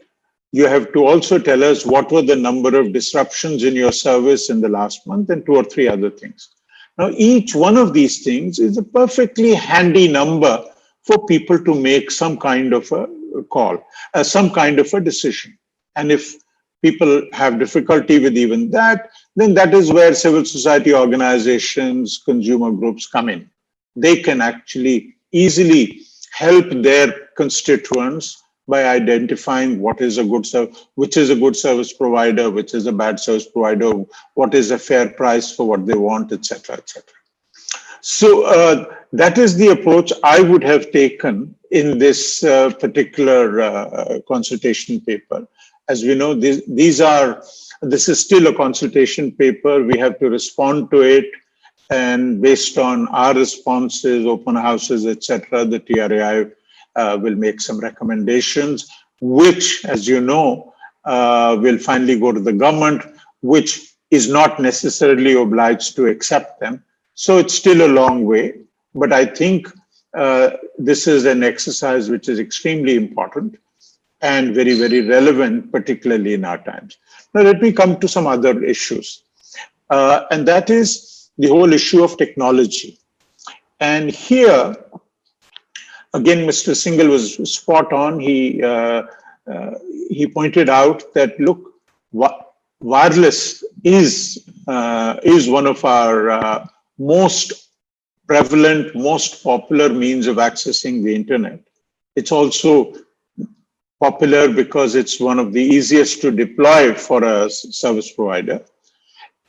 You have to also tell us what were the number of disruptions in your service in the last month and 2 or 3 other things. Now, each one of these things is a perfectly handy number for people to make some kind of a call, some kind of a decision. And if people have difficulty with even that, then that is where civil society organizations, consumer groups come in. They can actually easily help their constituents by identifying what is a good service, which is a good service provider, which is a bad service provider, what is a fair price for what they want, etc., etc. So that is the approach I would have taken in this particular consultation paper. As we know, this is still a consultation paper. We have to respond to it, and based on our responses, open houses, etc., the TRAI will make some recommendations, which, as you know, will finally go to the government, which is not necessarily obliged to accept them. So it's still a long way, but I think this is an exercise which is extremely important and very, very relevant, particularly in our times. Now, let me come to some other issues. And that is the whole issue of technology. And here, again, Mr. Singhal was spot on. He pointed out that, look, wireless is one of our most prevalent, most popular means of accessing the internet. It's also popular because it's one of the easiest to deploy for a service provider.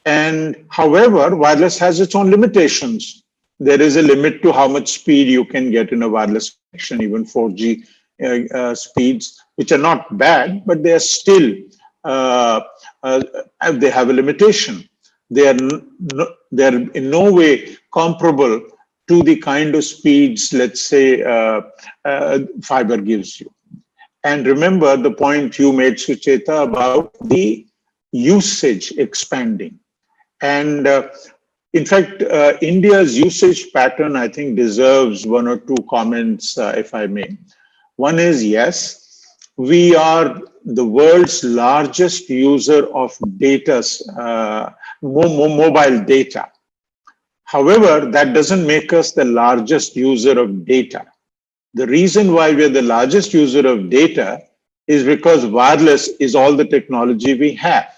And however, wireless has its own limitations. There is a limit to how much speed you can get in a wireless connection, even 4G speeds, which are not bad, but they are still, they have a limitation. They are in no way comparable to the kind of speeds, let's say, fiber gives you. And remember the point you made, Sucheta, about the usage expanding. And in fact, India's usage pattern, I think, deserves one or two comments, if I may. One is, yes, we are the world's largest user of data, mobile data. However, that doesn't make us the largest user of data. The reason why we're the largest user of data is because wireless is all the technology we have.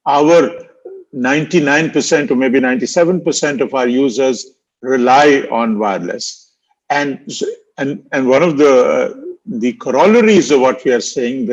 Our 99% or maybe 97% of our users rely on wireless. And one of the corollaries of what we are saying,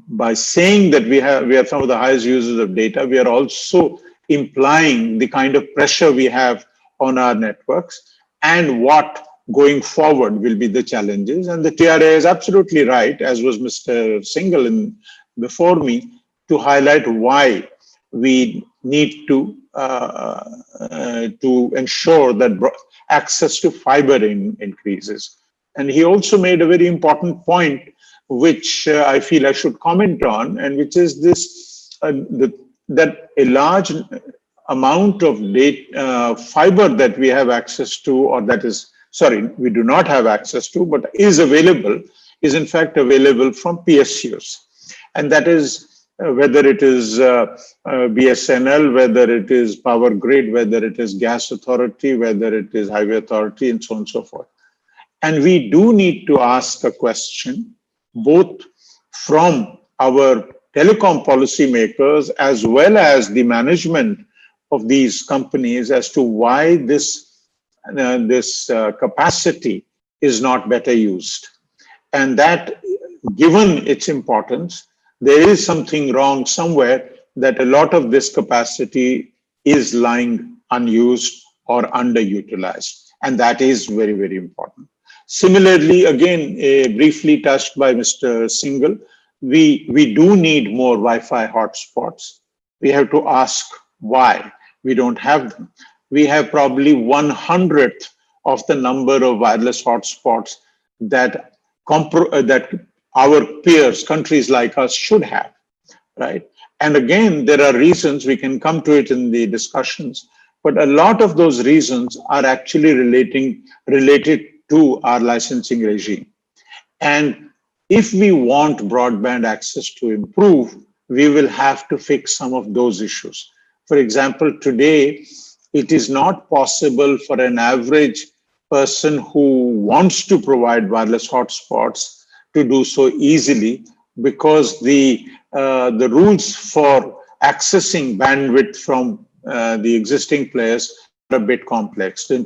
by saying that we are some of the highest users of data, we are also implying the kind of pressure we have on our networks and what going forward will be the challenges. And the TRA is absolutely right, as was Mr. Singhal before me, to highlight why we need to ensure that access to fiber increases. And he also made a very important point, which I feel I should comment on, and which is this, that a large amount of fiber that we have access to, or that is, sorry, we do not have access to, but is available, is in fact available from PSUs. And that is whether it is BSNL, whether it is Power Grid, whether it is Gas Authority, whether it is Highway Authority, and so on and so forth. And we do need to ask a question, both from our telecom policymakers as well as the management of these companies, as to why this capacity is not better used. And that, given its importance, there is something wrong somewhere, that a lot of this capacity is lying unused or underutilized. And that is very, very important. Similarly, again, briefly touched by Mr. Singhal, we do need more Wi-Fi hotspots. We have to ask why we don't have them. We have probably 1/100th of the number of wireless hotspots that our peers, countries like us, should have, right? And again, there are reasons, we can come to it in the discussions, but a lot of those reasons are actually related to our licensing regime. And if we want broadband access to improve, we will have to fix some of those issues. For example, today, it is not possible for an average person who wants to provide wireless hotspots to do so easily, because the rules for accessing bandwidth from the existing players are a bit complex. The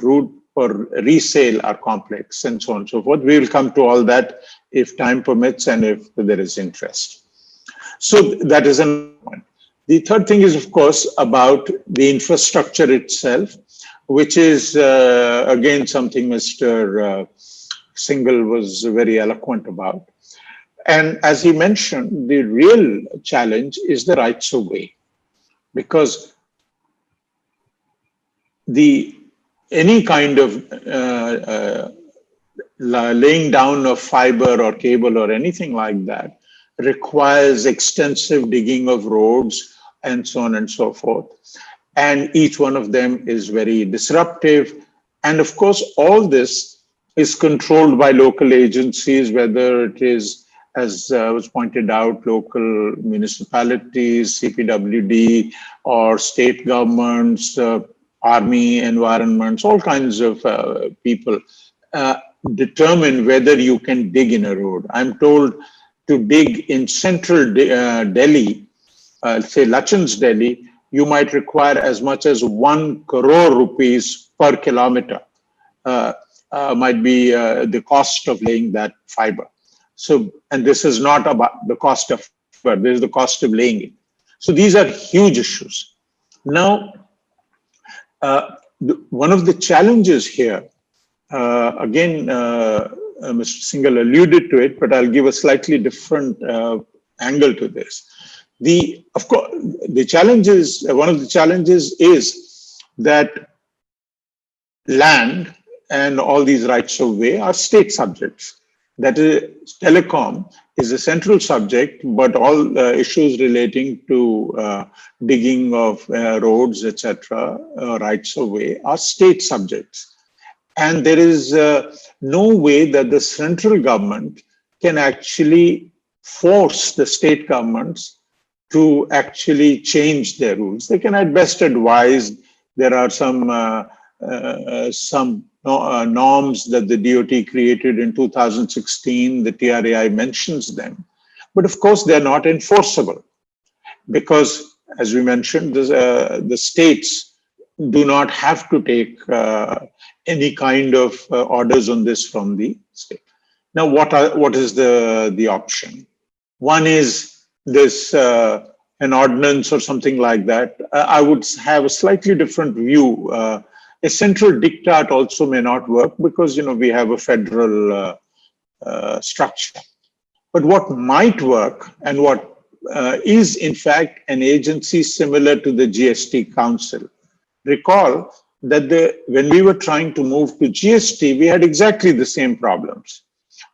for resale are complex, and so on and so forth. We will come to all that if time permits and if there is interest. So that is another point. The third thing is, of course, about the infrastructure itself, which is, again, something Mr. Singhal was very eloquent about. And as he mentioned, the real challenge is the rights of way, because any kind of laying down of fiber or cable or anything like that requires extensive digging of roads and so on and so forth. And each one of them is very disruptive. And of course, all this is controlled by local agencies, whether it is, as was pointed out, local municipalities, CPWD, or state governments, army, environments, all kinds of people determine whether you can dig in a road. I'm told to dig in central Delhi, say Lachan's Delhi, you might require as much as 1 crore rupees per kilometer, might be the cost of laying that fiber. So, and this is not about the cost of fiber, this is the cost of laying it. So these are huge issues. Now, one of the challenges here, again, Mr. Singhal alluded to it, but I'll give a slightly different angle to this. Of course, the challenges, one of the challenges is that land and all these rights of way are state subjects. That is, telecom is a central subject, but all issues relating to digging of roads, etc., rights of way are state subjects. And there is no way that the central government can actually force the state governments to actually change their rules. They can at best advise. There are some norms that the DoT created in 2016. The TRAI mentions them. But of course, they're not enforceable because, as we mentioned, the states do not have to take any kind of orders on this from the state. Now, what is the option? One is this an ordinance or something like that. I would have a slightly different view. A central diktat also may not work because we have a federal structure. But what might work, and what is in fact an agency similar to the GST Council. Recall that when we were trying to move to GST, we had exactly the same problems.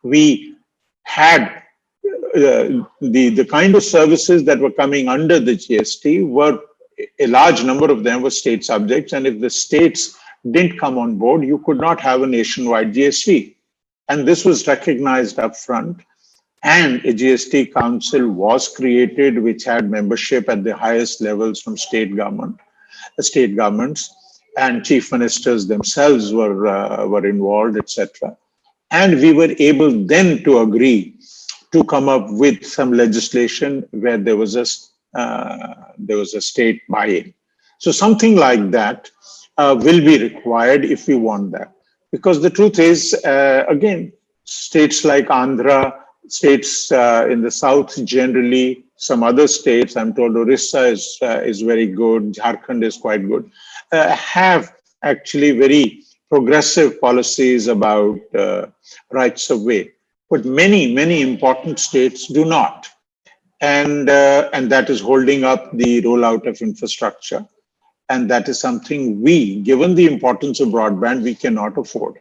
We had the kind of services that were coming under the GST were, a large number of them were state subjects, and if the states didn't come on board, you could not have a nationwide GST. And this was recognized upfront, and a GST council was created, which had membership at the highest levels from state governments, and chief ministers themselves were involved, etc. And we were able then to agree to come up with some legislation where there was a state buy-in. So something like that will be required if we want that. Because the truth is, again, states like Andhra, states in the south generally, some other states, I'm told Orissa is very good, Jharkhand is quite good, have actually very progressive policies about rights of way. But many important states do not. And that is holding up the rollout of infrastructure. And that is something given the importance of broadband, we cannot afford.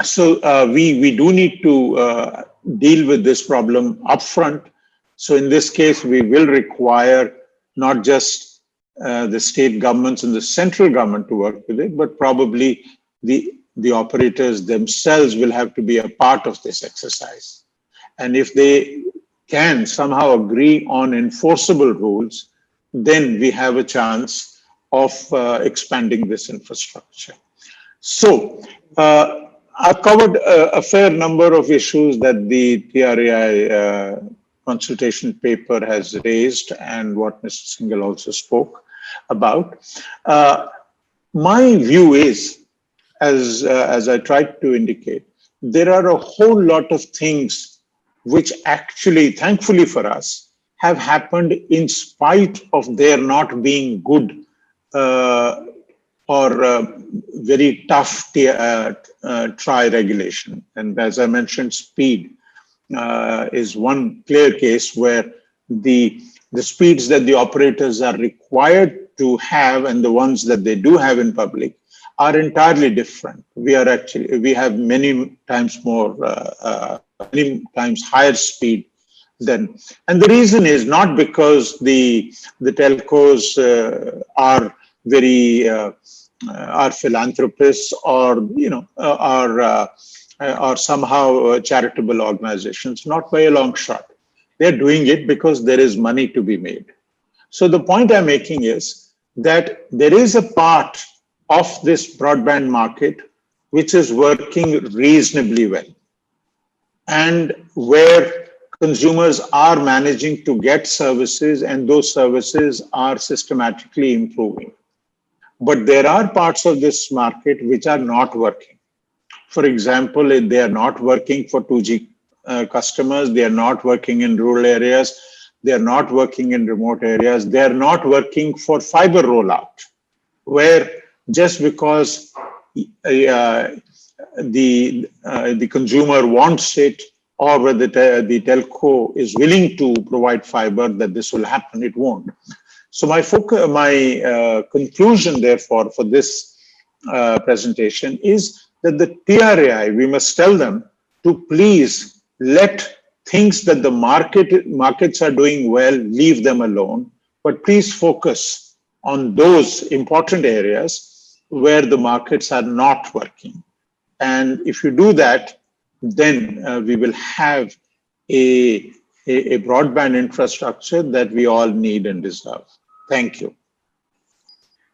So we do need to deal with this problem upfront. So in this case, we will require not just the state governments and the central government to work with it, but probably the operators themselves will have to be a part of this exercise. And if they can somehow agree on enforceable rules, then we have a chance of expanding this infrastructure. So I've covered a fair number of issues that the TRAI consultation paper has raised and what Mr. Singhal also spoke about. My view is as I tried to indicate, there are a whole lot of things which actually, thankfully for us, have happened in spite of their not being good or very tough try regulation. And as I mentioned, speed is one clear case where the speeds that the operators are required to have and the ones that they do have in public are entirely different. We have many times more, many times higher speed than, and the reason is not because the telcos are philanthropists or are somehow charitable organizations, not by a long shot. They're doing it because there is money to be made. So the point I'm making is that there is a part of this broadband market which is working reasonably well, and where consumers are managing to get services and those services are systematically improving. But there are parts of this market which are not working. For example, they are not working for 2G customers, they are not working in rural areas, they are not working in remote areas, they are not working for fiber rollout, where just because the consumer wants it or whether the telco is willing to provide fiber, that this will happen, it won't. So my conclusion, therefore, for this presentation is that the TRAI, we must tell them to please let things that the markets are doing well, leave them alone, but please focus on those important areas where the markets are not working. And if you do that, then we will have a broadband infrastructure that we all need and deserve. Thank you.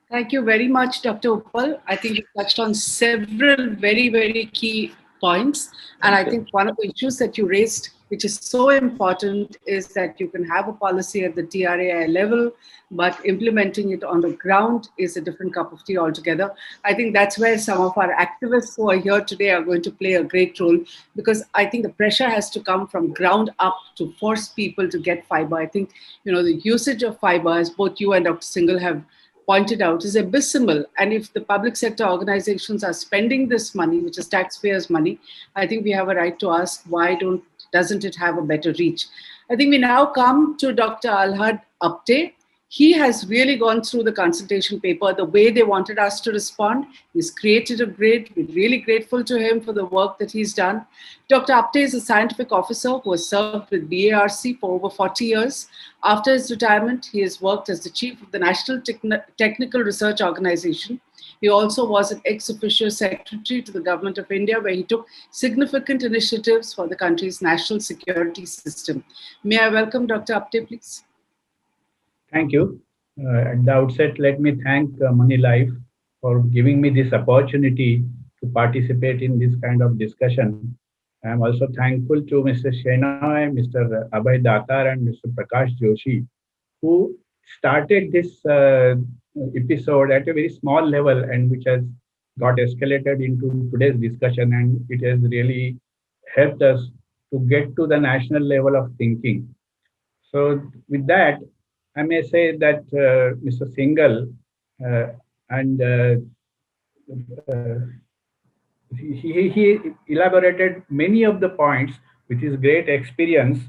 Thank you very much, Dr. Uppal. I think you touched on several very, very key points. And I think one of the issues that you raised, which is so important, is that you can have a policy at the TRAI level, but implementing it on the ground is a different cup of tea altogether. I think that's where some of our activists who are here today are going to play a great role, because I think the pressure has to come from ground up to force people to get fiber. I think, the usage of fiber, as both you and Dr. Singhal have pointed out, is abysmal. And if the public sector organizations are spending this money, which is taxpayers' money, I think we have a right to ask, why doesn't it have a better reach? I think we now come to Dr. Alhad Apte. He has really gone through the consultation paper the way they wanted us to respond. He's created a grid. We're really grateful to him for the work that he's done. Dr. Apte is a scientific officer who has served with BARC for over 40 years. After his retirement, he has worked as the chief of the National Technical Research Organization. He also was an ex officio secretary to the Government of India, where he took significant initiatives for the country's national security system. May I welcome Dr. Apte, please? Thank you. At the outset, let me thank Money Life for giving me this opportunity to participate in this kind of discussion. I am also thankful to Mr. Shenoy, Mr. Abhay Datar, and Mr. Prakash Joshi, who started this episode at a very small level and which has got escalated into today's discussion, and it has really helped us to get to the national level of thinking. So with that, I may say that Mr. Singhal he elaborated many of the points with his great experience,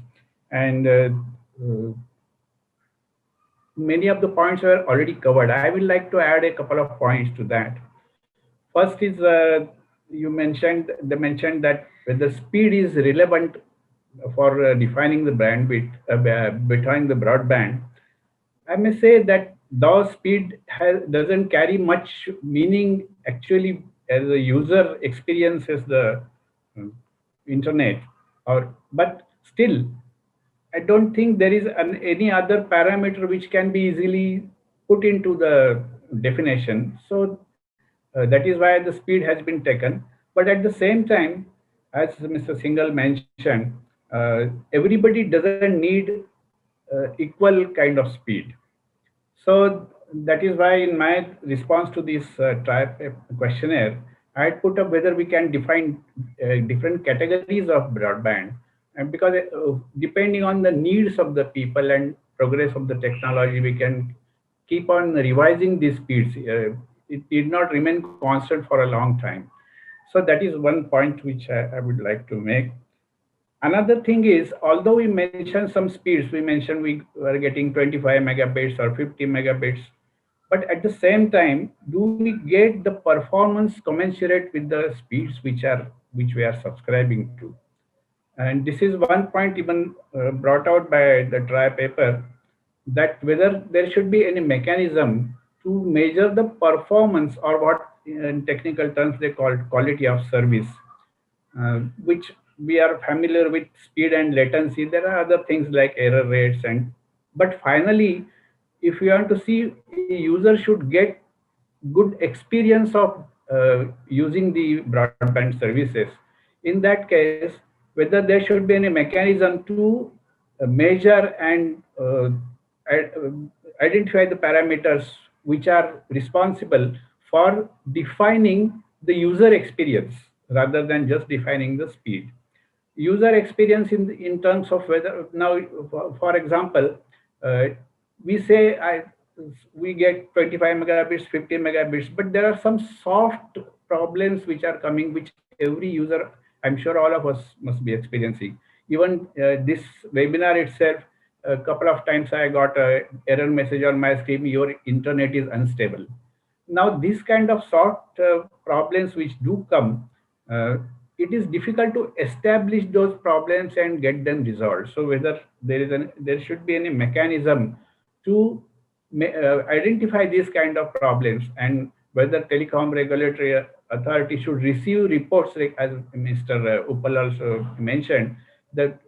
and many of the points were already covered. I would like to add a couple of points to that. First is they mentioned that whether speed is relevant for defining the bandwidth behind the broadband. I may say that though speed doesn't carry much meaning actually as a user experiences the internet, but still, I don't think there is any other parameter which can be easily put into the definition. So that is why the speed has been taken. But at the same time, as Mr. Singhal mentioned, everybody doesn't need equal kind of speed. So that is why in my response to this questionnaire, I'd put up whether we can define different categories of broadband, and because depending on the needs of the people and progress of the technology, we can keep on revising these speeds. It did not remain constant for a long time. So that is one point which I would like to make. Another thing is, although we mentioned some speeds, we mentioned we were getting 25 megabits or 50 megabits, but at the same time, do we get the performance commensurate with the speeds which we are subscribing to? And this is one point even brought out by the TRI paper, that whether there should be any mechanism to measure the performance, or what in technical terms they call quality of service, which we are familiar with speed and latency. There are other things like error rates, but finally, if you want to see, a user should get good experience of using the broadband services. In that case, whether there should be any mechanism to measure and identify the parameters which are responsible for defining the user experience rather than just defining the speed. User experience in terms of whether now, for example, we say we get 25 megabits, 50 megabits, but there are some soft problems which are coming, which every user, I'm sure all of us must be experiencing. Even this webinar itself, a couple of times I got an error message on my screen, your internet is unstable. Now, this kind of soft problems which do come, it is difficult to establish those problems and get them resolved. So whether there should be any mechanism to identify these kind of problems, and whether telecom regulatory authority should receive reports, like as Mr. Uppal also mentioned, that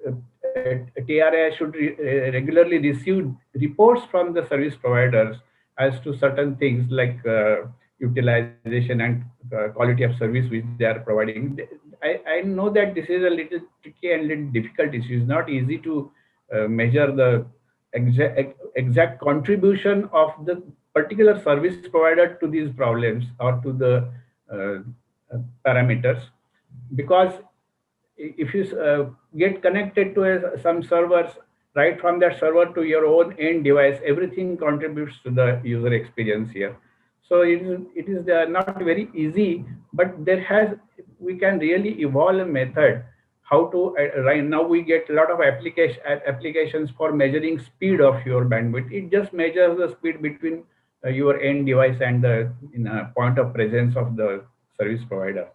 TRAI should regularly receive reports from the service providers as to certain things like utilization and quality of service which they are providing. I know that this is a little tricky and little difficult issue. It's not easy to measure the exact contribution of the particular service provider to these problems or to the parameters, because if you get connected to some servers, right from that server to your own end device, everything contributes to the user experience here. So it is not very easy, but we can really evolve a method how to, right now we get a lot of applications for measuring speed of your bandwidth. It just measures the speed between your end device and the point of presence of the service provider.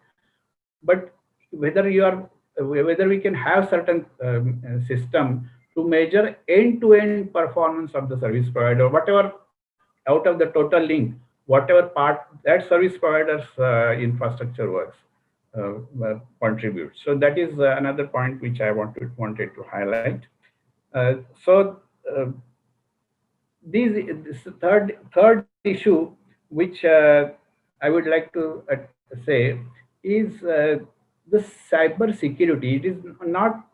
But whether we can have certain system to measure end-to-end performance of the service provider, whatever out of the total link, whatever part that service provider's infrastructure works contributes. So that is another point which I wanted to highlight. This third issue which I would like to say is the cyber security. It is not,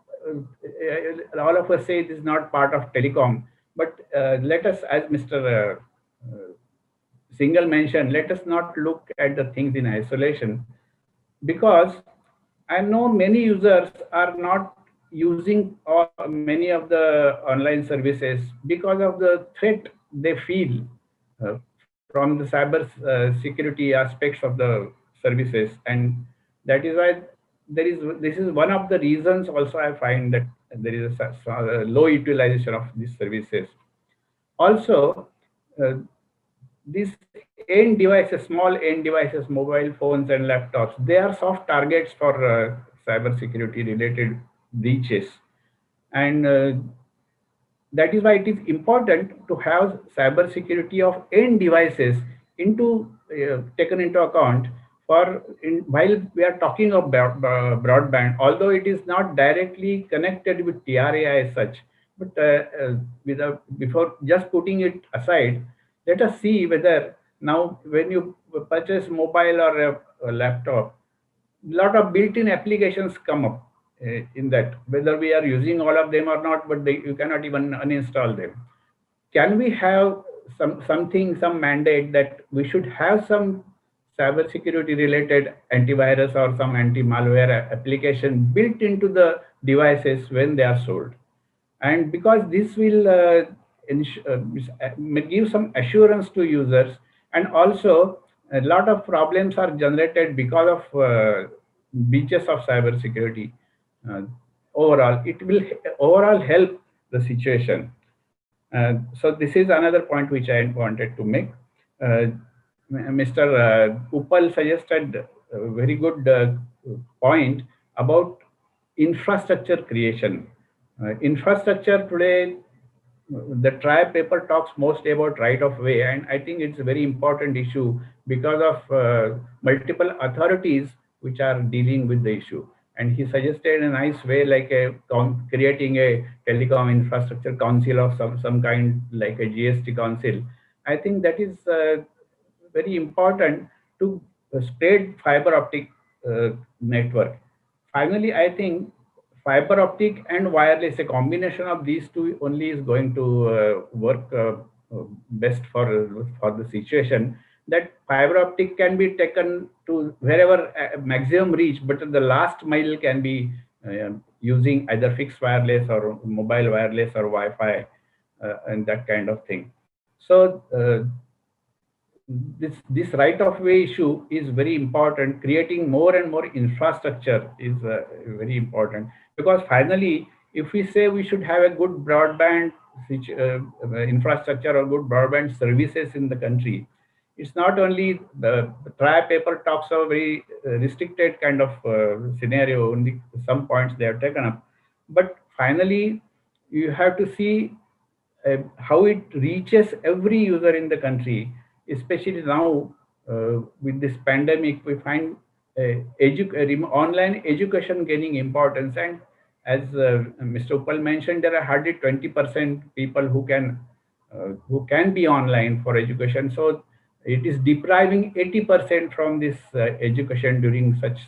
all of us say it is not part of telecom, but let us, as Mr. Singhal mentioned, let us not look at the things in isolation, because I know many users are not using many of the online services because of the threat they feel from the cyber security aspects of the services, and that is why this is one of the reasons also I find that there is a low utilization of these services. Also, these end devices, small end devices, mobile phones and laptops, they are soft targets for cyber security related breaches, and that is why it is important to have cyber security of end devices taken into account while we are talking about broadband, although it is not directly connected with TRAI as such. But before just putting it aside, let us see whether now when you purchase mobile or a laptop, a lot of built-in applications come up in that, whether we are using all of them or not, but you cannot even uninstall them. Can we have some mandate that we should have some cybersecurity related antivirus or some anti-malware application built into the devices when they are sold. And because this will give some assurance to users, and also a lot of problems are generated because of breaches of cybersecurity. Overall, it will overall help the situation. So this is another point which I wanted to make. Mr. Uppal suggested a very good point about infrastructure creation. Infrastructure today, the TRAI paper talks mostly about right of way, and I think it's a very important issue because of multiple authorities which are dealing with the issue. And he suggested a nice way, like creating a telecom infrastructure council of some kind, like a GST council. I think that is very important to spread fiber optic network. Finally, I think fiber optic and wireless, a combination of these two only is going to work best for the situation. That fiber optic can be taken to wherever maximum reach, but the last mile can be using either fixed wireless or mobile wireless or Wi-Fi and that kind of thing. So this right of way issue is very important. Creating more and more infrastructure is very important, because finally, if we say we should have a good broadband infrastructure or good broadband services in the country, it's not only the TRAI paper talks of a very restricted kind of scenario, only some points they have taken up, but finally you have to see how it reaches every user in the country. Especially now with this pandemic, we find online education gaining importance. And as Mr. Uppal mentioned, there are hardly 20% people who can be online for education. So it is depriving 80% from this education during such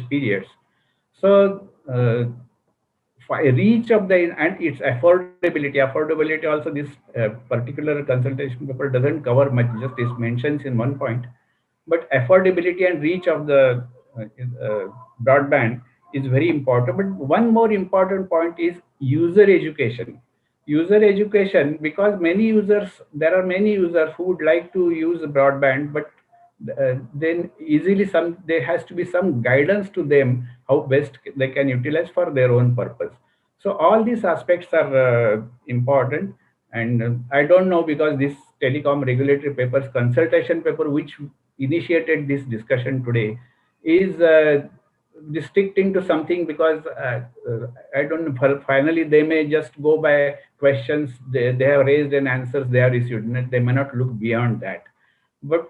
periods. So reach of the, and its affordability also, this particular consultation paper doesn't cover much, just is mentions in one point, but affordability and reach of the broadband is very important. But one more important point is user education. Because there are many users who would like to use broadband, but then easily there has to be some guidance to them how best they can utilize for their own purpose. So all these aspects are important. And I don't know, because this telecom regulatory papers consultation paper which initiated this discussion today is restricting to something, because I don't know, finally they may just go by questions they have raised and answers they have received. They may not look beyond that. But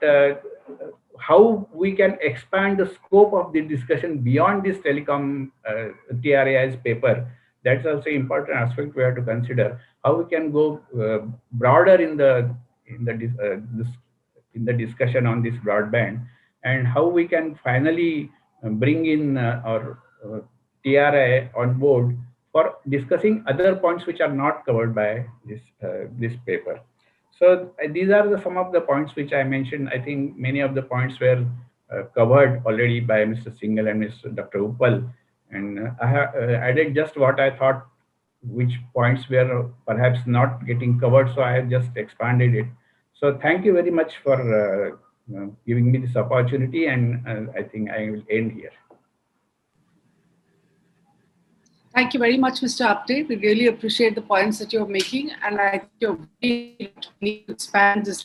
how we can expand the scope of the discussion beyond this telecom TRAI's paper, that's also an important aspect we have to consider. How we can go broader in the discussion on this broadband, and how we can finally bring in our TRAI on board for discussing other points which are not covered by this paper. So these are some of the points which I mentioned. I think many of the points were covered already by Mr. Singhal and Mr. Dr. Uppal. And I have added just what I thought, which points were perhaps not getting covered. So I have just expanded it. So thank you very much for giving me this opportunity. And I think I will end here. Thank you very much, Mr. Apte. We really appreciate the points that you're making, and I think you're really need to expand this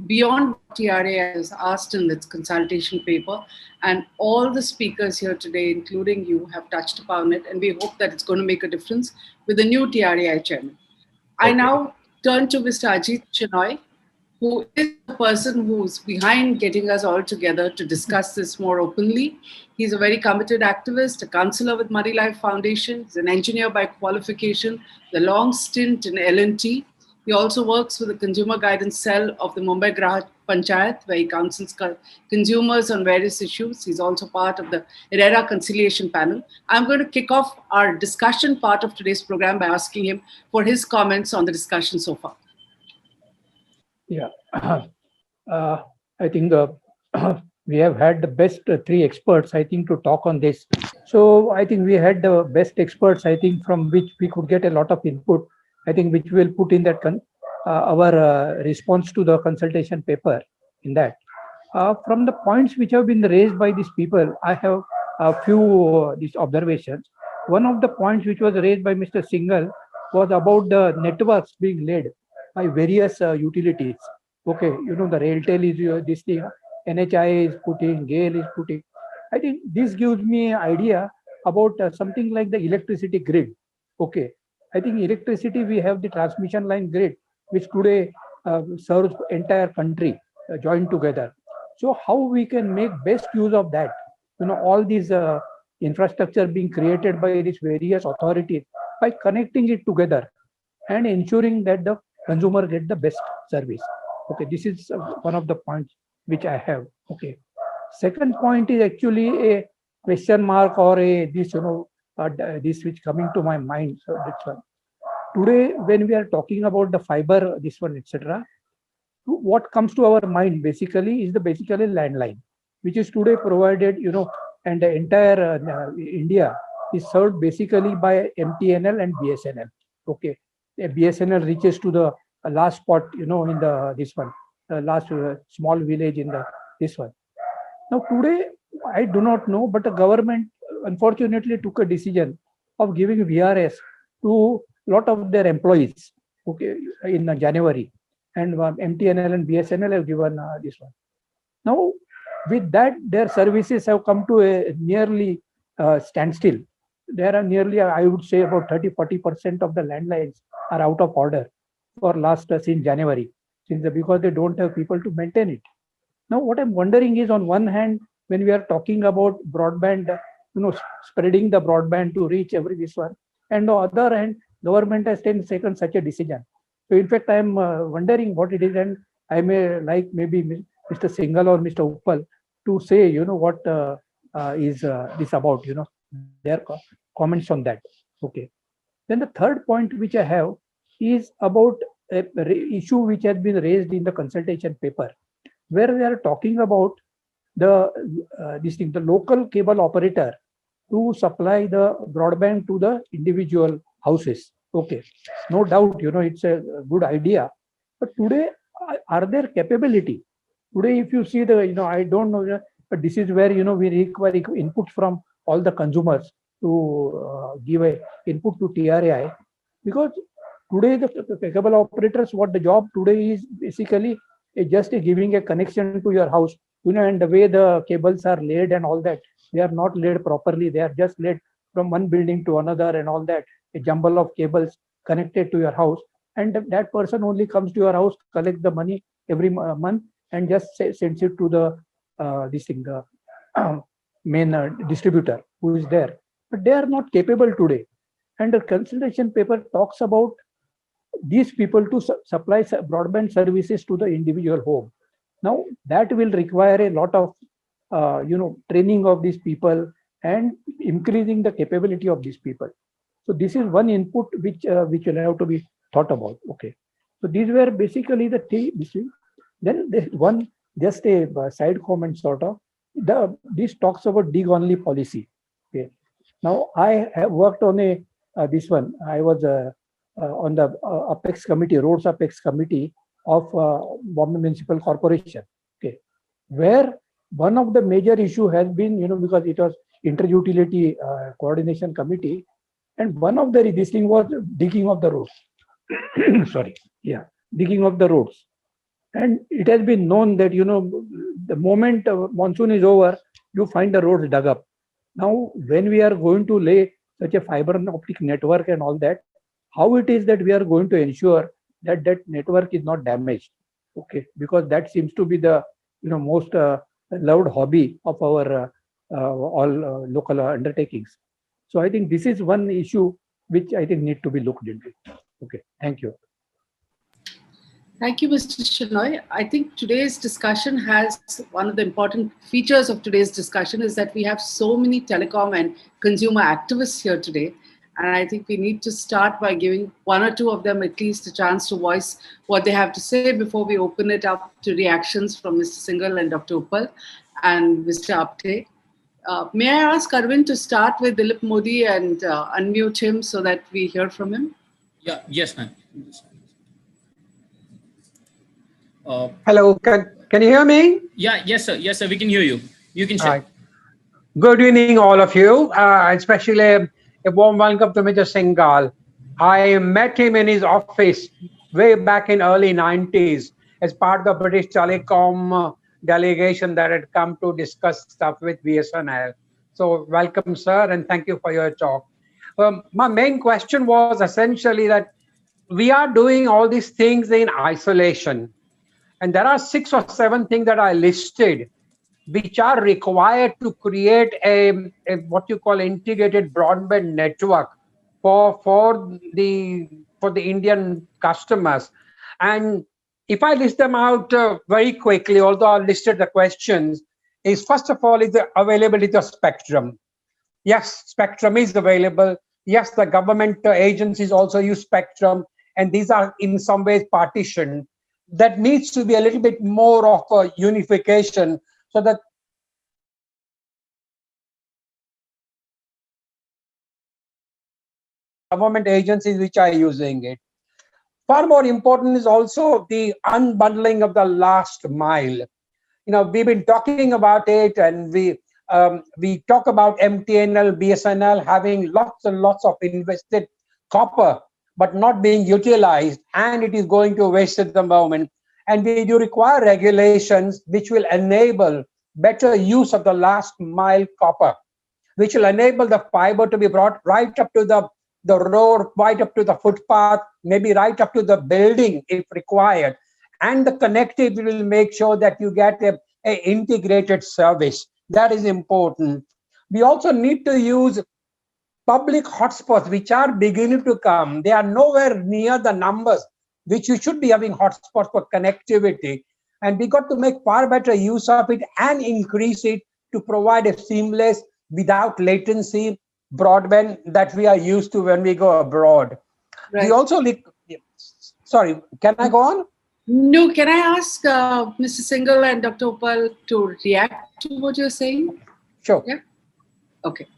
beyond what TRAI has asked in its consultation paper. And all the speakers here today, including you, have touched upon it, and we hope that it's going to make a difference with the new TRAI chairman. Okay. I now turn to Mr. Ajit Shenoy, who is the person who's behind getting us all together to discuss this more openly. He's a very committed activist, a counselor with Murray Life Foundation. He's an engineer by qualification, the long stint in L&T. He also works with the Consumer Guidance Cell of the Mumbai Grahak Panchayat, where he counsels consumers on various issues. He's also part of the IRERA Conciliation Panel. I'm going to kick off our discussion part of today's program by asking him for his comments on the discussion so far. Yeah. I think we have had the best three experts, I think, to talk on this. So I think we had the best experts, I think, from which we could get a lot of input, I think, which we'll put in that our response to the consultation paper in that. From the points which have been raised by these people, I have a few these observations. One of the points which was raised by Mr. Singhal was about the networks being led by various utilities. Okay, you know, the Railtel is this thing, NHI is putting, GAIL is putting. I think this gives me an idea about something like the electricity grid. Okay, I think electricity, we have the transmission line grid, which today serves entire country joined together. So how we can make best use of that? You know, all these infrastructure being created by these various authorities by connecting it together and ensuring that the consumer get the best service. Okay, this is one of the points which I have. Okay, second point is actually a question mark or a this this which coming to my mind. So that's one. Today, when we are talking about the fiber, this one, etc., what comes to our mind basically is the basically landline, which is today provided, you know, and the entire India is served basically by MTNL and BSNL. Okay, the BSNL reaches to the last spot, you know, in the this one, last small village in the this one. Now today, I do not know, but the government unfortunately took a decision of giving VRS to a lot of their employees. Okay, in January, and MTNL and BSNL have given this one. Now, with that, their services have come to a nearly standstill. There are nearly, I would say, about 30-40% of the landlines are out of order for last since January, because they don't have people to maintain it. Now, what I'm wondering is, on one hand, when we are talking about broadband, you know, spreading the broadband to reach every this one, and on the other hand, government has taken such a decision. So, in fact, I'm wondering what it is, and I may like maybe Mr. Singhal or Mr. Uppal to say, you know, what is this about, you know, their comments on that. Okay. Then the third point which I have is about a issue which has been raised in the consultation paper, where we are talking about the the local cable operator to supply the broadband to the individual houses. Okay, no doubt, you know, it's a good idea, but today, are there capability? Today, if you see the, you know, I don't know, but this is where, you know, we require input from all the consumers to give a input to TRAI, because today the cable operators, what the job today is basically just giving a connection to your house, you know, and the way the cables are laid and all that, they are not laid properly. They are just laid from one building to another and all that, a jumble of cables connected to your house, and that person only comes to your house, collects the money every month, and just sends it to the main distributor who is there. But they are not capable today, and the consultation paper talks about these people to supply broadband services to the individual home. Now that will require a lot of you know, training of these people and increasing the capability of these people. So this is one input which will have to be thought about. Okay, so these were basically the three. Then there's one, just a side comment sort of. This talks about dig only policy. Okay, now I have worked on a this one. I was on the Apex committee, Roads Apex committee of Bombay Municipal Corporation. Okay, where one of the major issue has been, you know, because it was inter-utility coordination committee, and one of the this thing was digging of the roads. Sorry, yeah, digging of the roads. And it has been known that, you know, the moment monsoon is over, you find the roads dug up. Now, when we are going to lay such a fiber optic network and all that, how it is that we are going to ensure that that network is not damaged? Okay, because that seems to be the, you know, most loved hobby of our all local undertakings. So I think this is one issue which I think need to be looked into. Okay, thank you. Thank you, Mr. Shenoy. I think today's discussion has one of the important features of today's discussion is that we have so many telecom and consumer activists here today. And I think we need to start by giving one or two of them at least a chance to voice what they have to say before we open it up to reactions from Mr. Singhal and Dr. Uppal and Mr. Apte. May I ask Arvind to start with Dilip Modi and unmute him so that we hear from him? Yeah, yes, ma'am. Hello, can you hear me? Yeah, yes, sir. Yes, sir. We can hear you. You can share. Right. Good evening, all of you, especially a warm welcome to Mr. Singhal. I met him in his office way back in early 90s as part of the British Telecom delegation that had come to discuss stuff with BSNL. So welcome, sir, and thank you for your talk. My main question was essentially that we are doing all these things in isolation. And there are 6 or 7 things that I listed, which are required to create a what you call integrated broadband network for the Indian customers. And if I list them out very quickly, although I listed the questions, is first of all is the availability of spectrum. Yes, spectrum is available. Yes, the government agencies also use spectrum, and these are in some ways partitioned. That needs to be a little bit more of a unification so that government agencies which are using it. Far more important is also the unbundling of the last mile. We've been talking about it, and we talk about MTNL, BSNL having lots and lots of invested copper, but not being utilized, and it is going to waste at the moment. And we do require regulations which will enable better use of the last mile copper, which will enable the fiber to be brought right up to the road, right up to the footpath, maybe right up to the building if required. And the connectivity will make sure that you get a integrated service. That is important. We also need to use public hotspots, which are beginning to come. They are nowhere near the numbers which you should be having hotspots for connectivity. And we got to make far better use of it and increase it to provide a seamless, without latency broadband that we are used to when we go abroad. Right. We also, sorry, can I go on? No, can I ask Mr. Singhal and Dr. Uppal to react to what you're saying? Sure. Yeah. Okay.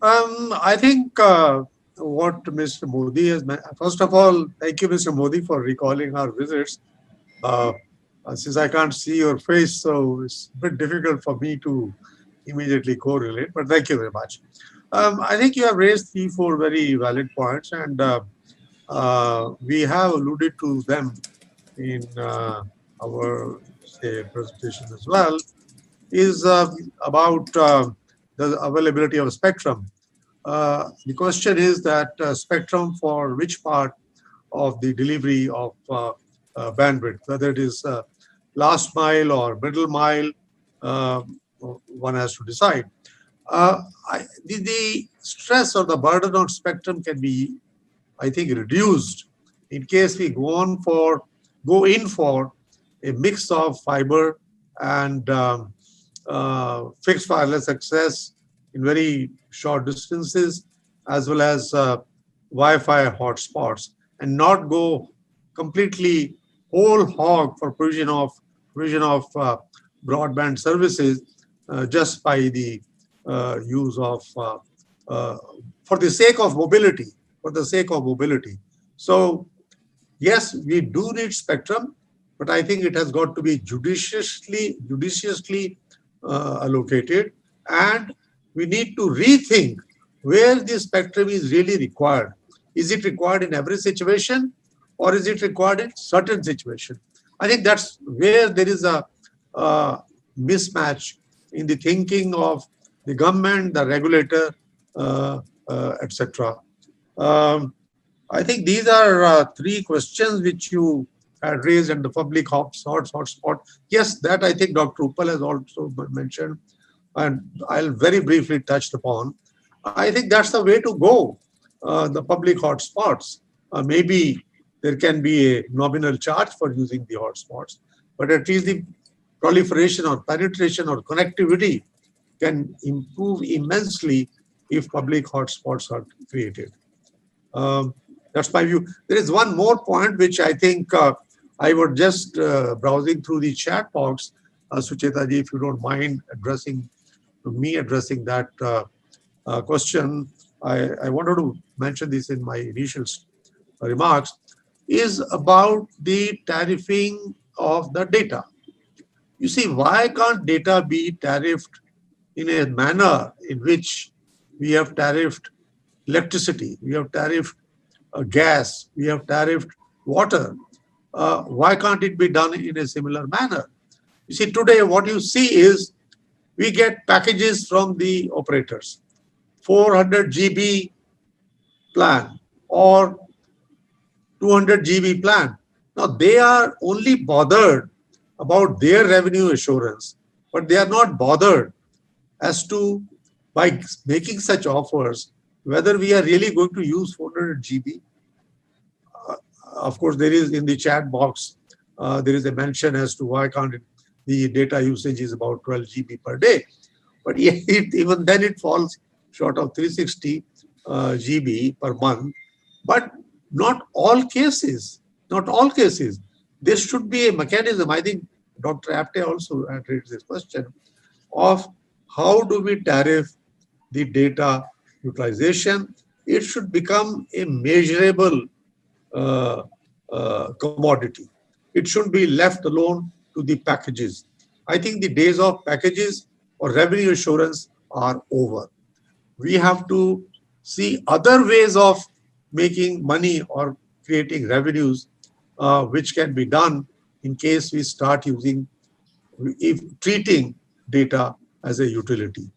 I think what Mr. Modi has, first of all, thank you, Mr. Modi, for recalling our visits. Since I can't see your face, so it's a bit difficult for me to immediately correlate, but thank you very much. I think you have raised 3-4 very valid points, and we have alluded to them in our presentation as well, is about the availability of spectrum. The question is that spectrum for which part of the delivery of bandwidth, whether it is last mile or middle mile, one has to decide. The stress or the burden on spectrum can be, I think, reduced in case we go in for a mix of fiber and fixed wireless access in very short distances, as well as Wi-Fi hotspots, and not go completely whole hog for provision of broadband services just by the use of for the sake of mobility. So yes, we do need spectrum, but I think it has got to be judiciously allocated, and we need to rethink where this spectrum is really required. Is it required in every situation, or is it required in certain situation? I think that's where there is a mismatch in the thinking of the government, the regulator, etc. I think these are 3 questions which you had raised, and the public hotspot. Yes, that I think Dr. Uppal has also mentioned, and I'll very briefly touch upon. I think that's the way to go, the public hotspots. Maybe there can be a nominal charge for using the hotspots, but at least the proliferation or penetration or connectivity can improve immensely if public hotspots are created. That's my view. There is one more point which I think I was just browsing through the chat box. Sucheta ji, if you don't mind addressing that question, I wanted to mention this in my initial remarks, is about the tariffing of the data. You see, why can't data be tariffed in a manner in which we have tariffed electricity, we have tariffed gas, we have tariffed water? Why can't it be done in a similar manner? You see, today what you see is we get packages from the operators, 400 GB plan or 200 GB plan. Now, they are only bothered about their revenue assurance, but they are not bothered as to, by making such offers, whether we are really going to use 400 GB. Of course, there is in the chat box, there is a mention as to why can't the data usage is about 12 GB per day. But even then it falls short of 360 GB per month. But not all cases, there should be a mechanism. I think Dr. Apte also had raised this question of how do we tariff the data utilization. It should become a measurable commodity. It shouldn't be left alone to the packages. I think the days of packages or revenue assurance are over. We have to see other ways of making money or creating revenues, which can be done in case we start treating data as a utility.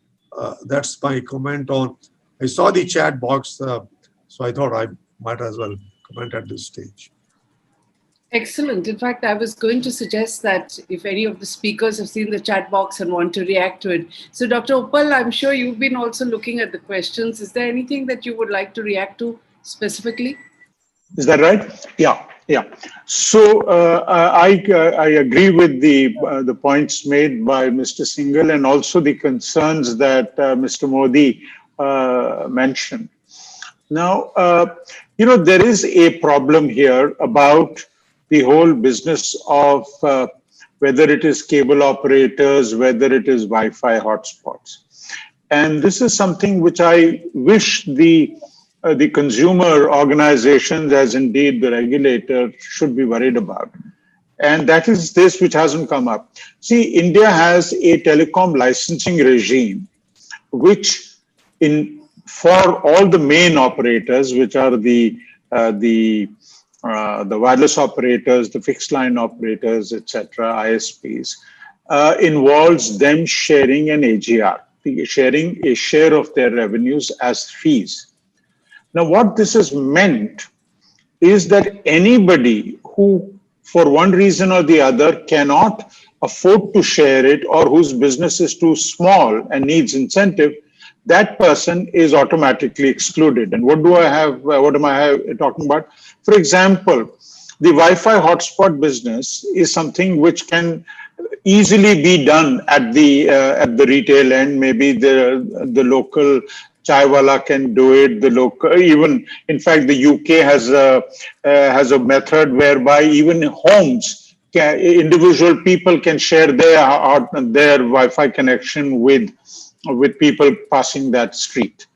That's my comment on. I saw the chat box, so I thought I might as well comment at this stage. Excellent. In fact, I was going to suggest that if any of the speakers have seen the chat box and want to react to it. So Dr. Uppal, I'm sure you've been also looking at the questions. Is there anything that you would like to react to specifically? Is that right? Yeah. So I agree with the points made by Mr. Singhal and also the concerns that Mr. Modi mentioned. Now, there is a problem here about the whole business of whether it is cable operators, whether it is Wi-Fi hotspots. And this is something which I wish the consumer organizations, as indeed the regulator, should be worried about. And that is this which hasn't come up. See, India has a telecom licensing regime, which for all the main operators, which are the wireless operators, the fixed line operators, etc., ISPs, involves them sharing an AGR, sharing a share of their revenues as fees. Now, what this has meant is that anybody who, for one reason or the other, cannot afford to share it or whose business is too small and needs incentive, that person is automatically excluded. And what am I talking about? For example, the Wi-Fi hotspot business is something which can easily be done at the retail end. Maybe the local chaiwala can do it. Even in fact, the UK has a method whereby even homes, individual people can share their Wi-Fi connection with people passing that street.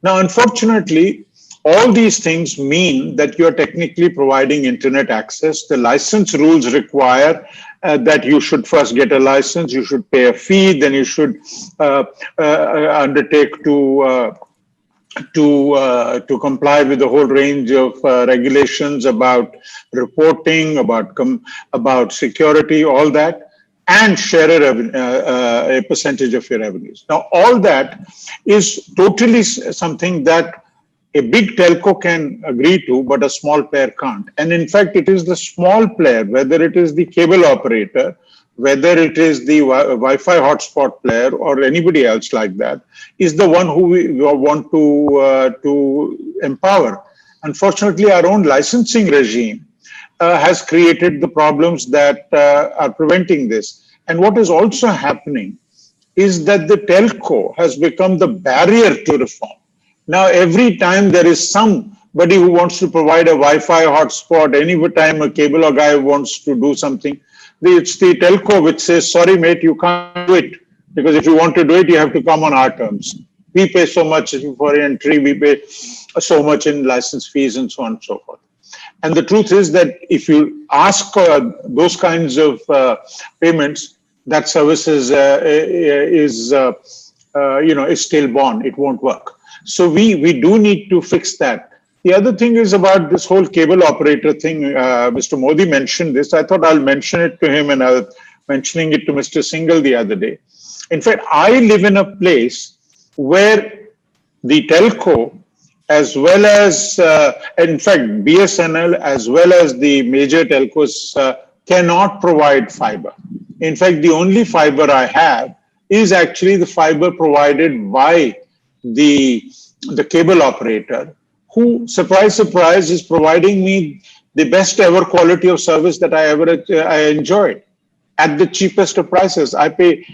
Now, unfortunately, all these things mean that you're technically providing internet access. The license rules require that you should first get a license, you should pay a fee, then you should undertake to comply with the whole range of regulations about reporting, about security, all that, and share a percentage of your revenues. Now, all that is totally something that a big telco can agree to, but a small player can't. And in fact, it is the small player, whether it is the cable operator, whether it is the Wi-Fi hotspot player or anybody else like that, is the one who we want to empower. Unfortunately, our own licensing regime has created the problems that are preventing this. And what is also happening is that the telco has become the barrier to reform. Now, every time there is somebody who wants to provide a Wi-Fi hotspot, any time a cable or guy wants to do something, it's the telco which says, sorry, mate, you can't do it. Because if you want to do it, you have to come on our terms. We pay so much for entry, we pay so much in license fees and so on and so forth. And the truth is that if you ask those kinds of payments, that service is stillborn. It won't work. So we do need to fix that. The other thing is about this whole cable operator thing. Mr. Modi mentioned this. I thought I'll mention it to him, and I was mentioning it to Mr. Singhal the other day. In fact, I live in a place where the telco, as well as, in fact, BSNL, as well as the major telcos, cannot provide fiber. In fact, the only fiber I have is actually the fiber provided by the cable operator, who, surprise, surprise, is providing me the best ever quality of service that I enjoyed at the cheapest of prices. I pay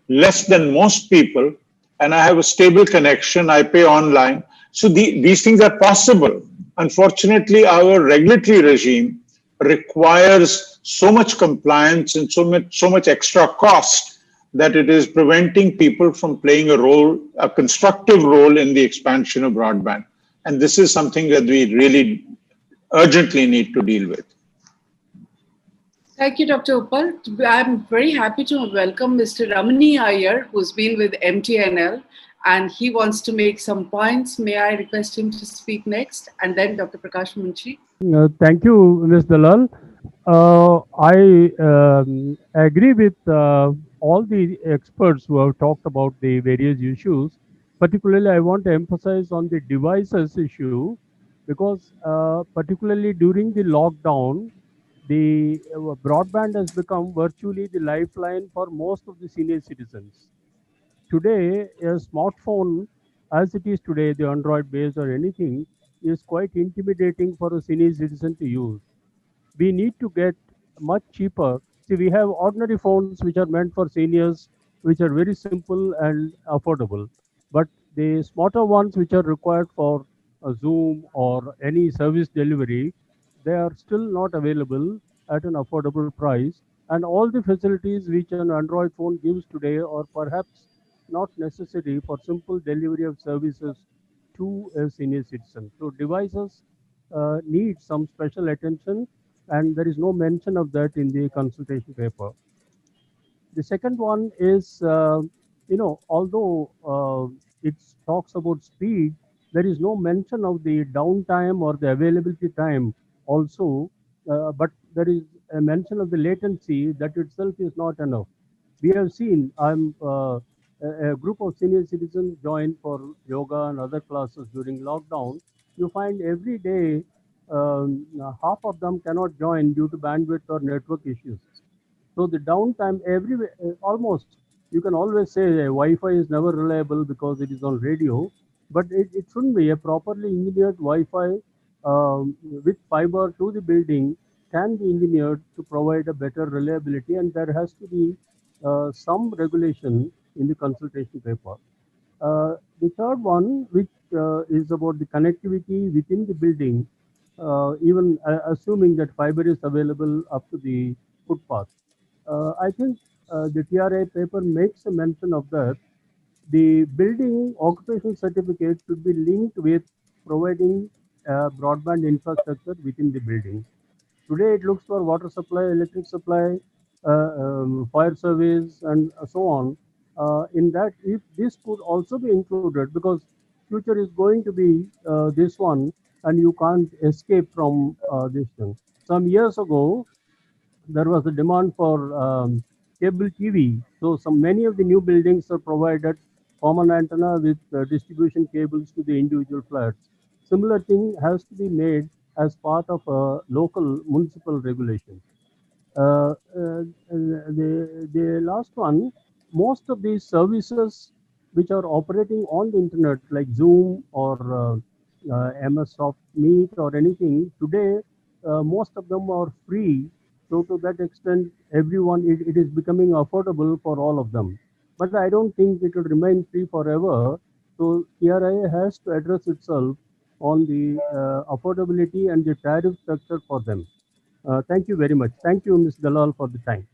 less than most people, and I have a stable connection. I pay online. So these things are possible. Unfortunately, our regulatory regime requires so much compliance and so much extra cost that it is preventing people from playing a constructive role in the expansion of broadband. And this is something that we really urgently need to deal with. Thank you, Dr. Uppal. I'm very happy to welcome Mr. Ramani Iyer, who's been with MTNL, and he wants to make some points. May I request him to speak next? And then Dr. Prakash Munshi. Thank you, Ms. Dalal. I agree with all the experts who have talked about the various issues. Particularly, I want to emphasize on the devices issue, because particularly during the lockdown, the broadband has become virtually the lifeline for most of the senior citizens. Today, a smartphone, as it is today, the Android based or anything, is quite intimidating for a senior citizen to use. We need to get much cheaper. See, we have ordinary phones which are meant for seniors, which are very simple and affordable. But the smarter ones, which are required for a Zoom or any service delivery, they are still not available at an affordable price. And all the facilities which an Android phone gives today are perhaps not necessary for simple delivery of services to a senior citizen. So devices need some special attention, and there is no mention of that in the consultation paper. The second one is, although it talks about speed, there is no mention of the downtime or the availability time also, but there is a mention of the latency that itself is not enough. We have seen, a group of senior citizens joined for yoga and other classes during lockdown. You find every day half of them cannot join due to bandwidth or network issues. So the downtime everywhere, almost, you can always say Wi-Fi is never reliable because it is on radio, but it shouldn't be. A properly engineered Wi-Fi with fiber to the building can be engineered to provide a better reliability, and there has to be some regulation in the consultation paper. The third one, which is about the connectivity within the building, even assuming that fiber is available up to the footpath. I think the TRA paper makes a mention of that. The building occupation certificate should be linked with providing broadband infrastructure within the building. Today, it looks for water supply, electric supply, fire service, and so on. In that, if this could also be included, because future is going to be this one, and you can't escape from this thing. Some years ago, there was a demand for cable TV. So many of the new buildings are provided common antenna with distribution cables to the individual flats. Similar thing has to be made as part of a local municipal regulation. The last one, most of these services which are operating on the internet, like Zoom or MS Soft Meet or anything, today most of them are free. So to that extent, everyone, it is becoming affordable for all of them. but I don't think it will remain free forever. So TRIA has to address itself on the affordability and the tariff structure for them. Thank you very much. Thank you, Ms. Dalal, for the time.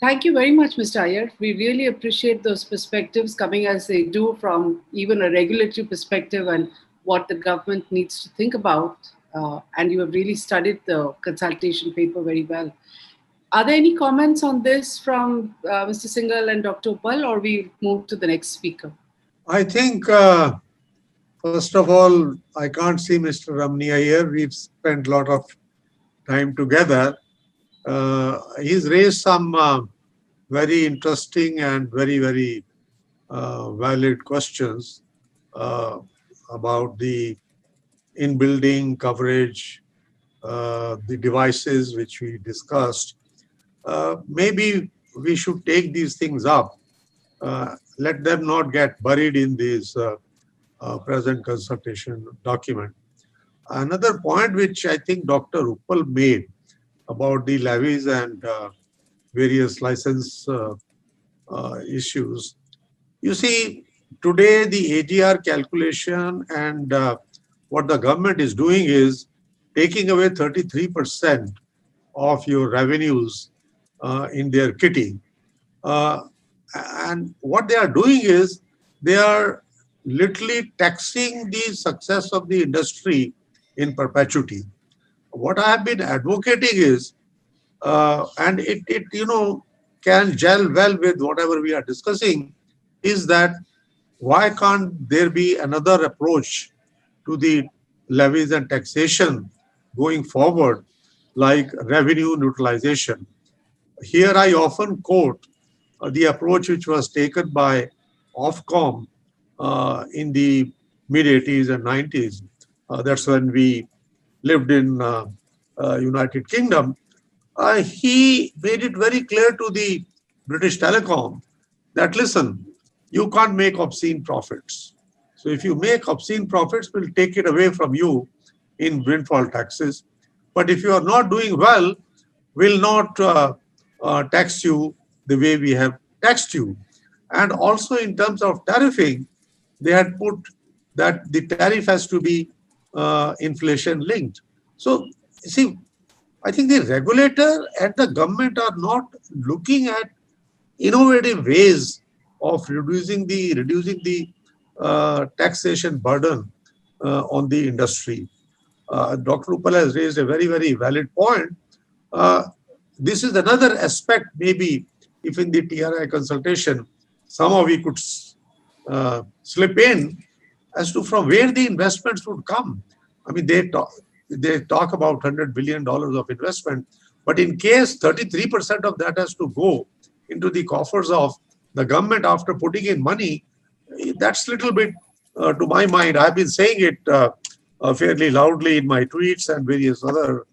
Thank you very much, Mr. Iyer. We really appreciate those perspectives coming as they do from even a regulatory perspective and what the government needs to think about. And you have really studied the consultation paper very well. Are there any comments on this from Mr. Singhal and Dr. Uppal, or we move to the next speaker? I think, first of all, I can't see Mr. Ramnia here. We've spent a lot of time together. He's raised some very interesting and very, very valid questions about the in-building coverage, the devices which we discussed. Maybe we should take these things up. Let them not get buried in this present consultation document. Another point which I think Dr. Uppal made about the levies and various license issues. You see, today the AGR calculation and what the government is doing is taking away 33% of your revenues in their kitty. And what they are doing is they are literally taxing the success of the industry in perpetuity. What I have been advocating is, and it can gel well with whatever we are discussing, is that why can't there be another approach to the levies and taxation going forward, like revenue neutralization? Here I often quote the approach which was taken by Ofcom in the mid-80s and 90s. That's when we lived in United Kingdom. He made it very clear to the British Telecom that, listen, you can't make obscene profits. So if you make obscene profits, we'll take it away from you in windfall taxes. But if you are not doing well, we'll not tax you the way we have taxed you. And also in terms of tariffing, they had put that the tariff has to be inflation linked. So, see, I think the regulator and the government are not looking at innovative ways of reducing the taxation burden on the industry. Dr. Uppal has raised a very, very valid point. This is another aspect, maybe, if in the TRI consultation, somehow we could slip in as to from where the investments would come. I mean, they talk about $100 billion of investment, but in case 33% of that has to go into the coffers of the government after putting in money, that's a little bit, to my mind, I've been saying it fairly loudly in my tweets and various other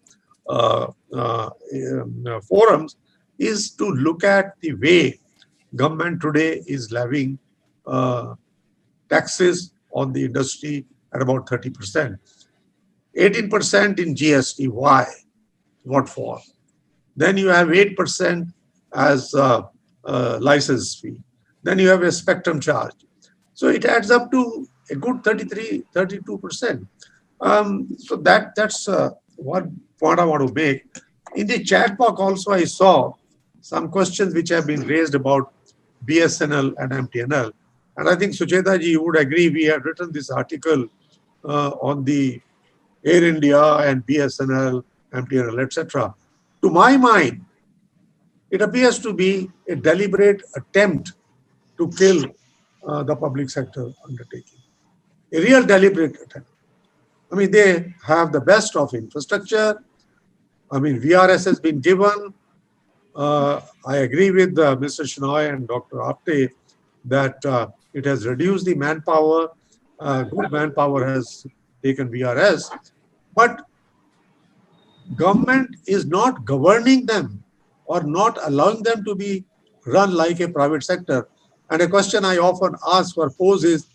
forums, is to look at the way government today is levying taxes on the industry at about 30%. 18% in GST. Why? What for? Then you have 8% as license fee. Then you have a spectrum charge. So it adds up to a good 33, 32%. So that's one point I want to make. In the chat box also I saw some questions which have been raised about BSNL and MTNL. And I think Sucheta ji, you would agree, we had written this article on the Air India and BSNL, MTNL, etc. To my mind, it appears to be a deliberate attempt to kill the public sector undertaking. A real deliberate attempt. I mean, they have the best of infrastructure. I mean, VRS has been given. I agree with Mr. Shenoy and Dr. Apte that it has reduced the manpower. Good manpower has taken VRS. But government is not governing them or not allowing them to be run like a private sector. And a question I often ask or pose is,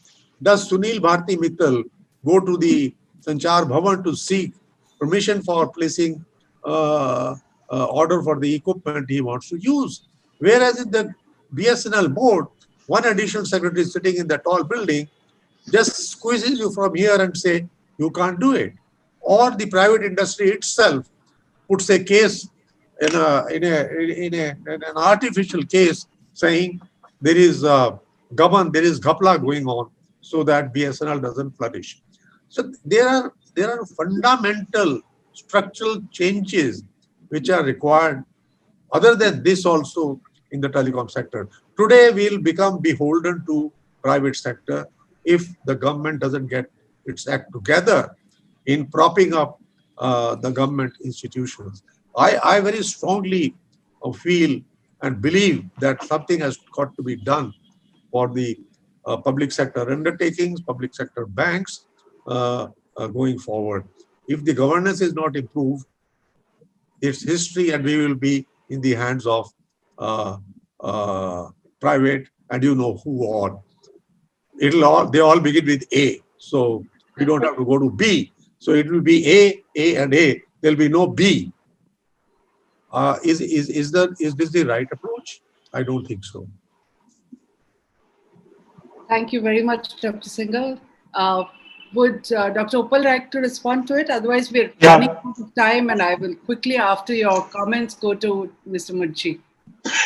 does Sunil Bharti Mittal go to the Sanchar Bhavan to seek permission for placing order for the equipment he wants to use? Whereas in the BSNL board, one additional secretary sitting in the tall building just squeezes you from here and say, you can't do it. Or the private industry itself puts a case in an artificial case saying there is gaman, there is ghapla going on so that BSNL doesn't flourish. So there are fundamental structural changes which are required. Other than this also in the telecom sector. Today we'll become beholden to private sector if the government doesn't get its act together in propping up the government institutions. I very strongly feel and believe that something has got to be done for the public sector undertakings, public sector banks going forward. If the governance is not improved, it's history and we will be in the hands of private and you know who all. They all begin with A. So we don't have to go to B. So it will be A, and A. There'll be no B. Is this the right approach? I don't think so. Thank you very much, Dr. Singhal. Would Dr. Uppal like to respond to it? Otherwise, we're running out of time, and I will quickly, after your comments, go to Mr. Munshi.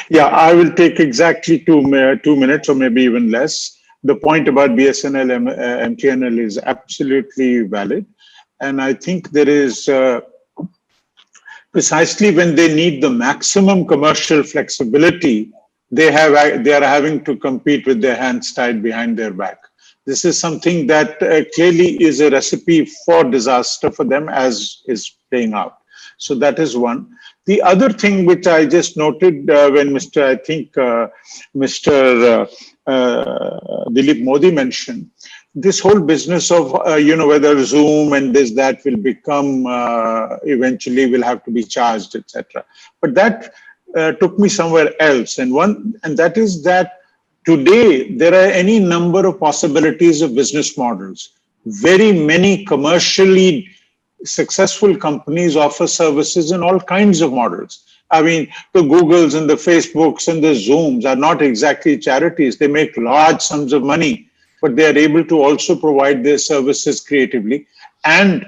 Yeah, I will take exactly 2 minutes or maybe even less. The point about BSNL, MTNL is absolutely valid. And I think there is precisely when they need the maximum commercial flexibility, they are having to compete with their hands tied behind their back. This is something that clearly is a recipe for disaster for them, as is playing out. So that is one. The other thing which I just noted when Mr. Dilip Modi mentioned, this whole business of, whether Zoom and this, that will become, eventually will have to be charged, etc. But that took me somewhere else. And that is that today there are any number of possibilities of business models. Very many commercially successful companies offer services in all kinds of models. I mean, the Googles and the Facebooks and the Zooms are not exactly charities. They make large sums of money, but they are able to also provide their services creatively. And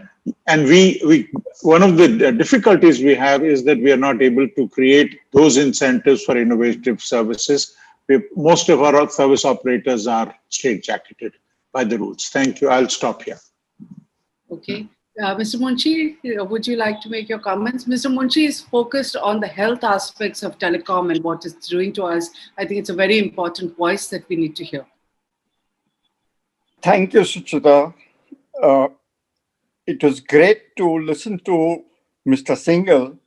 we one of the difficulties we have is that we are not able to create those incentives for innovative services. Most of our service operators are straitjacketed by the rules. Thank you. I'll stop here. Okay. Mr. Munshi, would you like to make your comments? Mr. Munshi is focused on the health aspects of telecom and what it's doing to us. I think it's a very important voice that we need to hear. Thank you, Sucheta. It was great to listen to Mr. Singhal,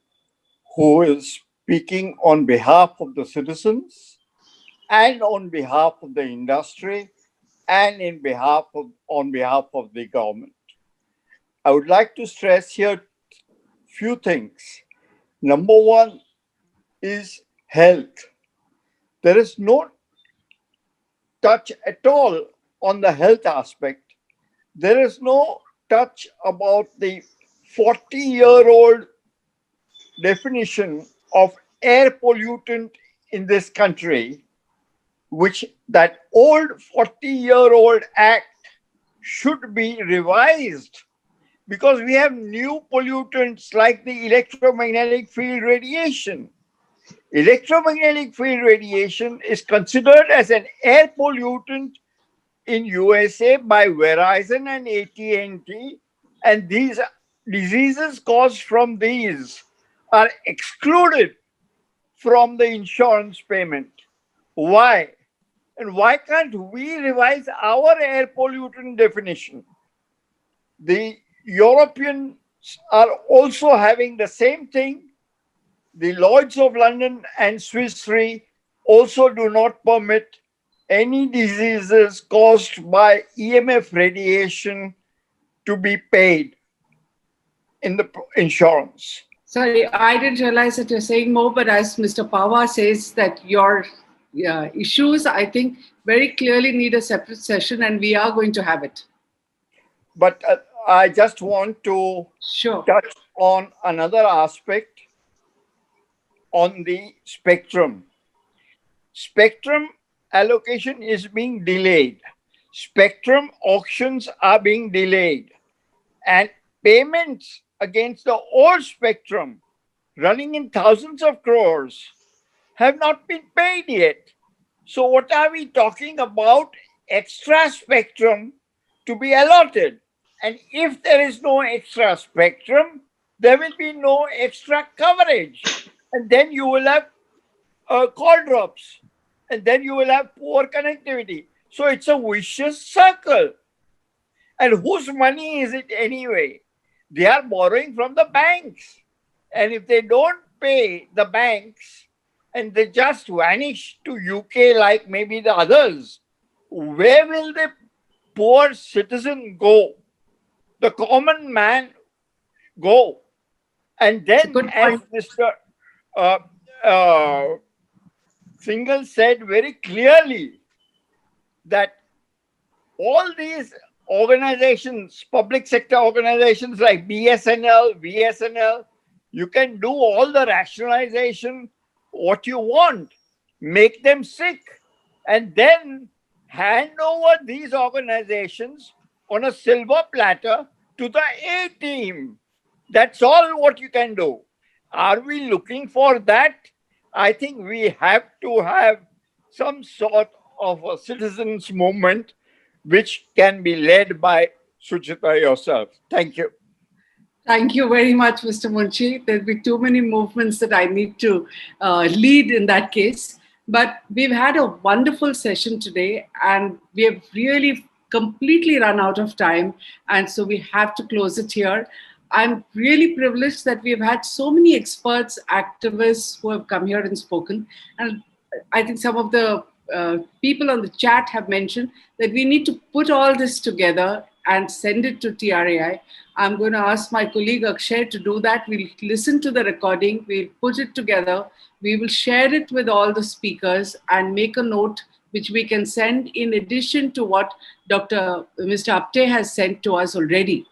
who is speaking on behalf of the citizens and on behalf of the industry and on behalf of the government. I would like to stress here few things. Number one is health. There is no touch at all on the health aspect. There is no touch about the 40-year-old definition of air pollutant in this country, which that old 40-year-old act should be revised, because we have new pollutants like the electromagnetic field radiation. Electromagnetic field radiation is considered as an air pollutant in USA by Verizon and AT&T, and these diseases caused from these are excluded from the insurance payment. Why? And why can't we revise our air pollutant definition? The Europeans are also having the same thing. The Lloyds of London and Swiss Re also do not permit any diseases caused by EMF radiation to be paid in the insurance. Sorry, I didn't realize that you're saying more, but as Mr. Pawar says that your issues, I think, very clearly need a separate session, and we are going to have it. But I just want to touch on another aspect on the spectrum. spectrum allocation is being delayed. Spectrum auctions are being delayed. And payments against the old spectrum running in thousands of crores have not been paid yet. So what are we talking about? Extra spectrum to be allotted. And if there is no extra spectrum, there will be no extra coverage. And then you will have call drops. And then you will have poor connectivity. So it's a vicious circle. And whose money is it anyway? They are borrowing from the banks. And if they don't pay the banks and they just vanish to UK like maybe the others, where will the poor citizen go? The common man go? And then, as Mr. Singhal said very clearly, that all these organizations, public sector organizations like BSNL, VSNL, you can do all the rationalization what you want, make them sick, and then hand over these organizations on a silver platter to the A team. That's all what you can do. Are we looking for that? I think we have to have some sort of a citizens movement which can be led by Sucheta yourself. Thank you. Thank you very much, Mr. Munshi. There'll be too many movements that I need to lead in that case. But we've had a wonderful session today, and we have really completely run out of time. And so we have to close it here. I'm really privileged that we've had so many experts, activists who have come here and spoken. And I think some of the people on the chat have mentioned that we need to put all this together and send it to TRAI. I'm going to ask my colleague Akshay to do that. We'll listen to the recording, we'll put it together, we will share it with all the speakers and make a note which we can send in addition to what Mr. Apte has sent to us already.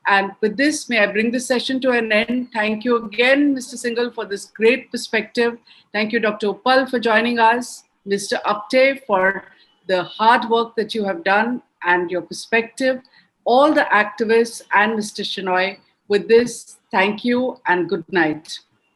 And with this, may I bring this session to an end. Thank you again, Mr. Singhal, for this great perspective. Thank you, Dr. Uppal, for joining us. Mr. Apte, for the hard work that you have done and your perspective. All the activists and Mr. Shenoy. With this, thank you and good night.